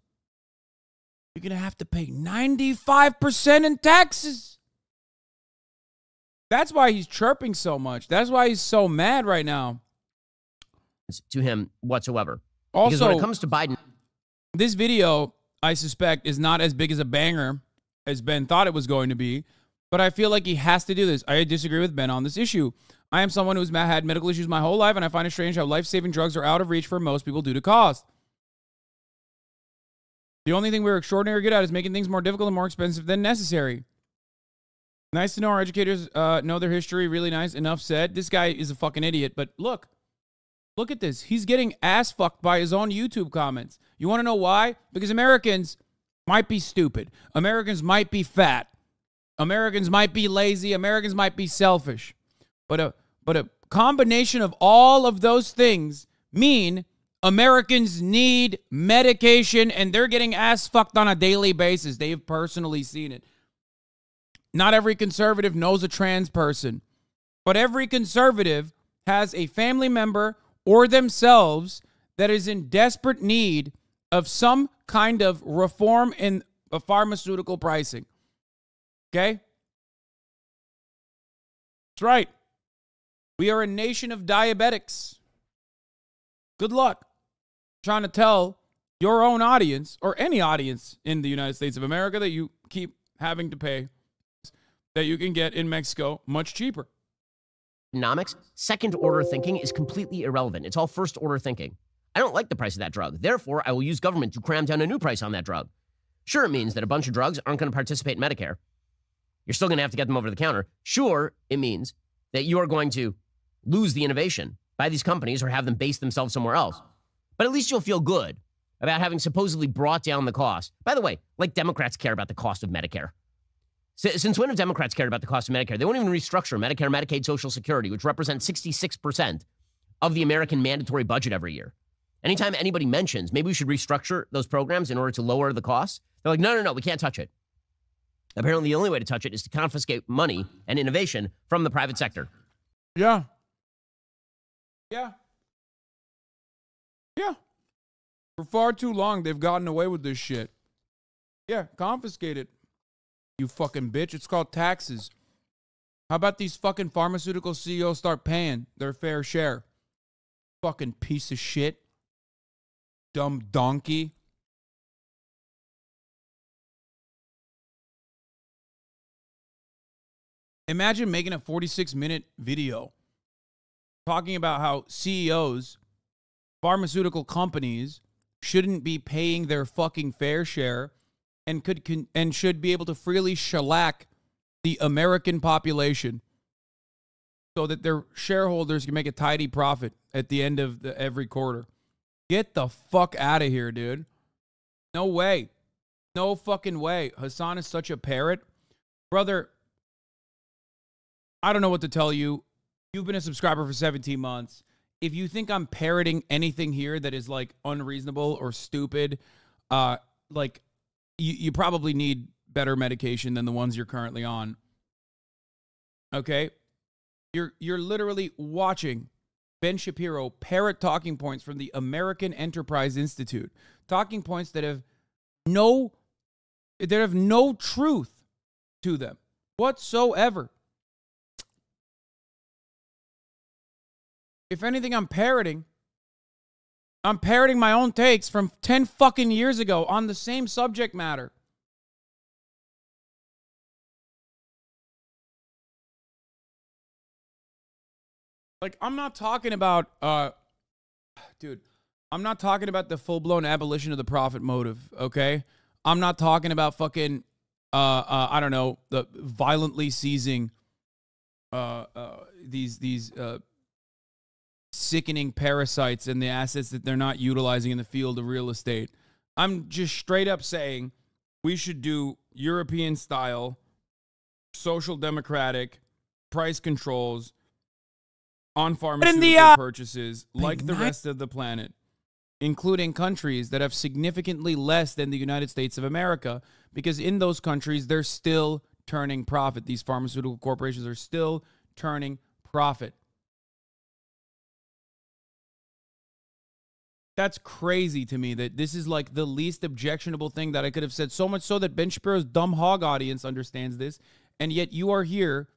you're gonna have to pay 95% in taxes. That's why he's chirping so much. That's why he's so mad right now. To him whatsoever. Also, because when it comes to Biden, this video, I suspect, is not as big as a banger as Ben thought it was going to be, but I feel like he has to do this. I disagree with Ben on this issue. I am someone who's had medical issues my whole life, and I find it strange how life-saving drugs are out of reach for most people due to cost. The only thing we're extraordinarily good at is making things more difficult and more expensive than necessary. Nice to know our educators know their history. Really nice. Enough said. This guy is a fucking idiot, but look at this. He's getting ass fucked by his own YouTube comments. You want to know why? Because Americans might be stupid. Americans might be fat. Americans might be lazy. Americans might be selfish. But a combination of all of those things mean Americans need medication, and they're getting ass fucked on a daily basis. They've personally seen it. Not every conservative knows a trans person, but every conservative has a family member or themselves that is in desperate need of some kind of reform in pharmaceutical pricing. Okay? That's right. We are a nation of diabetics. Good luck trying to tell your own audience or any audience in the United States of America that you keep having to pay that you can get in Mexico much cheaper. economics, second order thinking is completely irrelevant. It's all first order thinking. I don't like the price of that drug. Therefore, I will use government to cram down a new price on that drug. Sure, it means that a bunch of drugs aren't going to participate in Medicare. You're still going to have to get them over the counter. Sure, it means that you are going to lose the innovation by these companies or have them base themselves somewhere else. But at least you'll feel good about having supposedly brought down the cost. By the way, like Democrats care about the cost of Medicare. Since when have Democrats cared about the cost of Medicare? They won't even restructure Medicare, Medicaid, Social Security, which represents 66% of the American mandatory budget every year. Anytime anybody mentions, maybe we should restructure those programs in order to lower the costs, they're like, no, we can't touch it. Apparently, the only way to touch it is to confiscate money and innovation from the private sector. Yeah. For far too long, they've gotten away with this shit. Yeah, confiscate it. You fucking bitch. It's called taxes. How about these fucking pharmaceutical CEOs start paying their fair share? Fucking piece of shit. Dumb donkey. Imagine making a 46-minute video talking about how CEOs, pharmaceutical companies, shouldn't be paying their fucking fair share and should be able to freely shellac the American population so that their shareholders can make a tidy profit at the end of every quarter. Get the fuck out of here, dude. No way. No fucking way. Hasan is such a parrot. Brother, I don't know what to tell you. You've been a subscriber for 17 months. If you think I'm parroting anything here that is like unreasonable or stupid, you probably need better medication than the ones you're currently on. Okay? You're literally watching Ben Shapiro parrot talking points from the American Enterprise Institute, talking points that have no truth to them whatsoever. If anything, I'm parroting my own takes from 10 fucking years ago on the same subject matter. Like, I'm not talking about, dude, I'm not talking about the full-blown abolition of the profit motive, okay? I'm not talking about fucking, I don't know, the violently seizing these sickening parasites and the assets that they're not utilizing in the field of real estate. I'm just straight up saying we should do European-style, social democratic price controls on pharmaceutical purchases like the rest of the planet, including countries that have significantly less than the United States of America, because in those countries, they're still turning profit. These pharmaceutical corporations are still turning profit. That's crazy to me that this is like the least objectionable thing that I could have said, so much so that Ben Shapiro's dumb hog audience understands this, and yet you are here.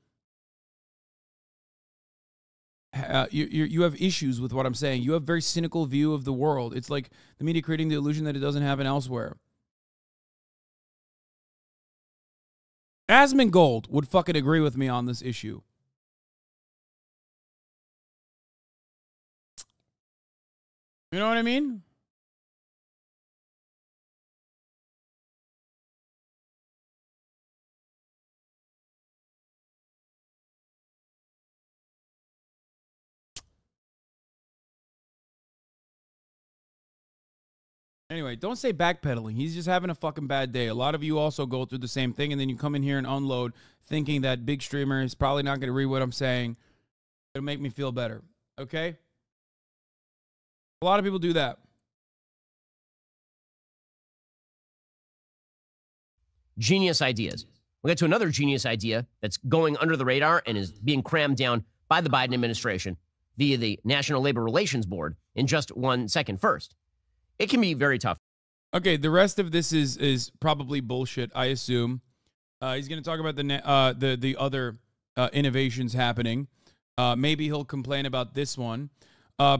You have issues with what I'm saying. You have a very cynical view of the world. It's like the media creating the illusion that it doesn't happen elsewhere. Asmongold would fucking agree with me on this issue. You know what I mean? Anyway, don't say backpedaling. He's just having a fucking bad day. A lot of you also go through the same thing, and then you come in here and unload thinking that big streamer is probably not going to read what I'm saying. It'll make me feel better. Okay? A lot of people do that. Genius ideas. We'll get to another genius idea that's going under the radar and is being crammed down by the Biden administration via the National Labor Relations Board in just 1 second. First, it can be very tough. Okay, the rest of this is probably bullshit, I assume. He's going to talk about the other innovations happening. Maybe he'll complain about this one.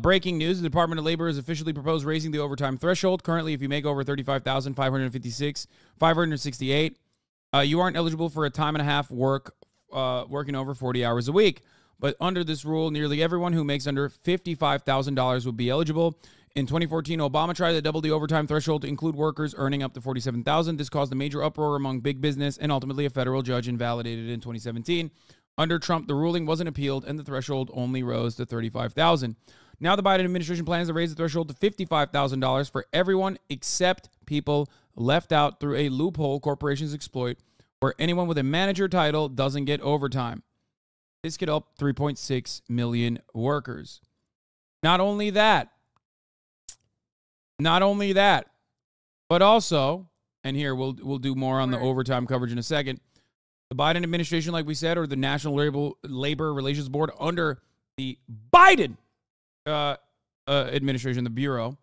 Breaking news: the Department of Labor has officially proposed raising the overtime threshold. Currently, if you make over $35,568, you aren't eligible for a time and a half working over 40 hours a week. But under this rule, nearly everyone who makes under $55,000 would be eligible. In 2014, Obama tried to double the overtime threshold to include workers earning up to $47,000. This caused a major uproar among big business, and ultimately a federal judge invalidated it in 2017. Under Trump, the ruling wasn't appealed, and the threshold only rose to $35,000. Now the Biden administration plans to raise the threshold to $55,000 for everyone except people left out through a loophole corporations exploit, where anyone with a manager title doesn't get overtime. This could help 3.6 million workers. Not only that, but also, and here we'll do more on the overtime coverage in a second, the Biden administration, like we said, or the National Labor Relations Board under the Biden administration, the Bureau,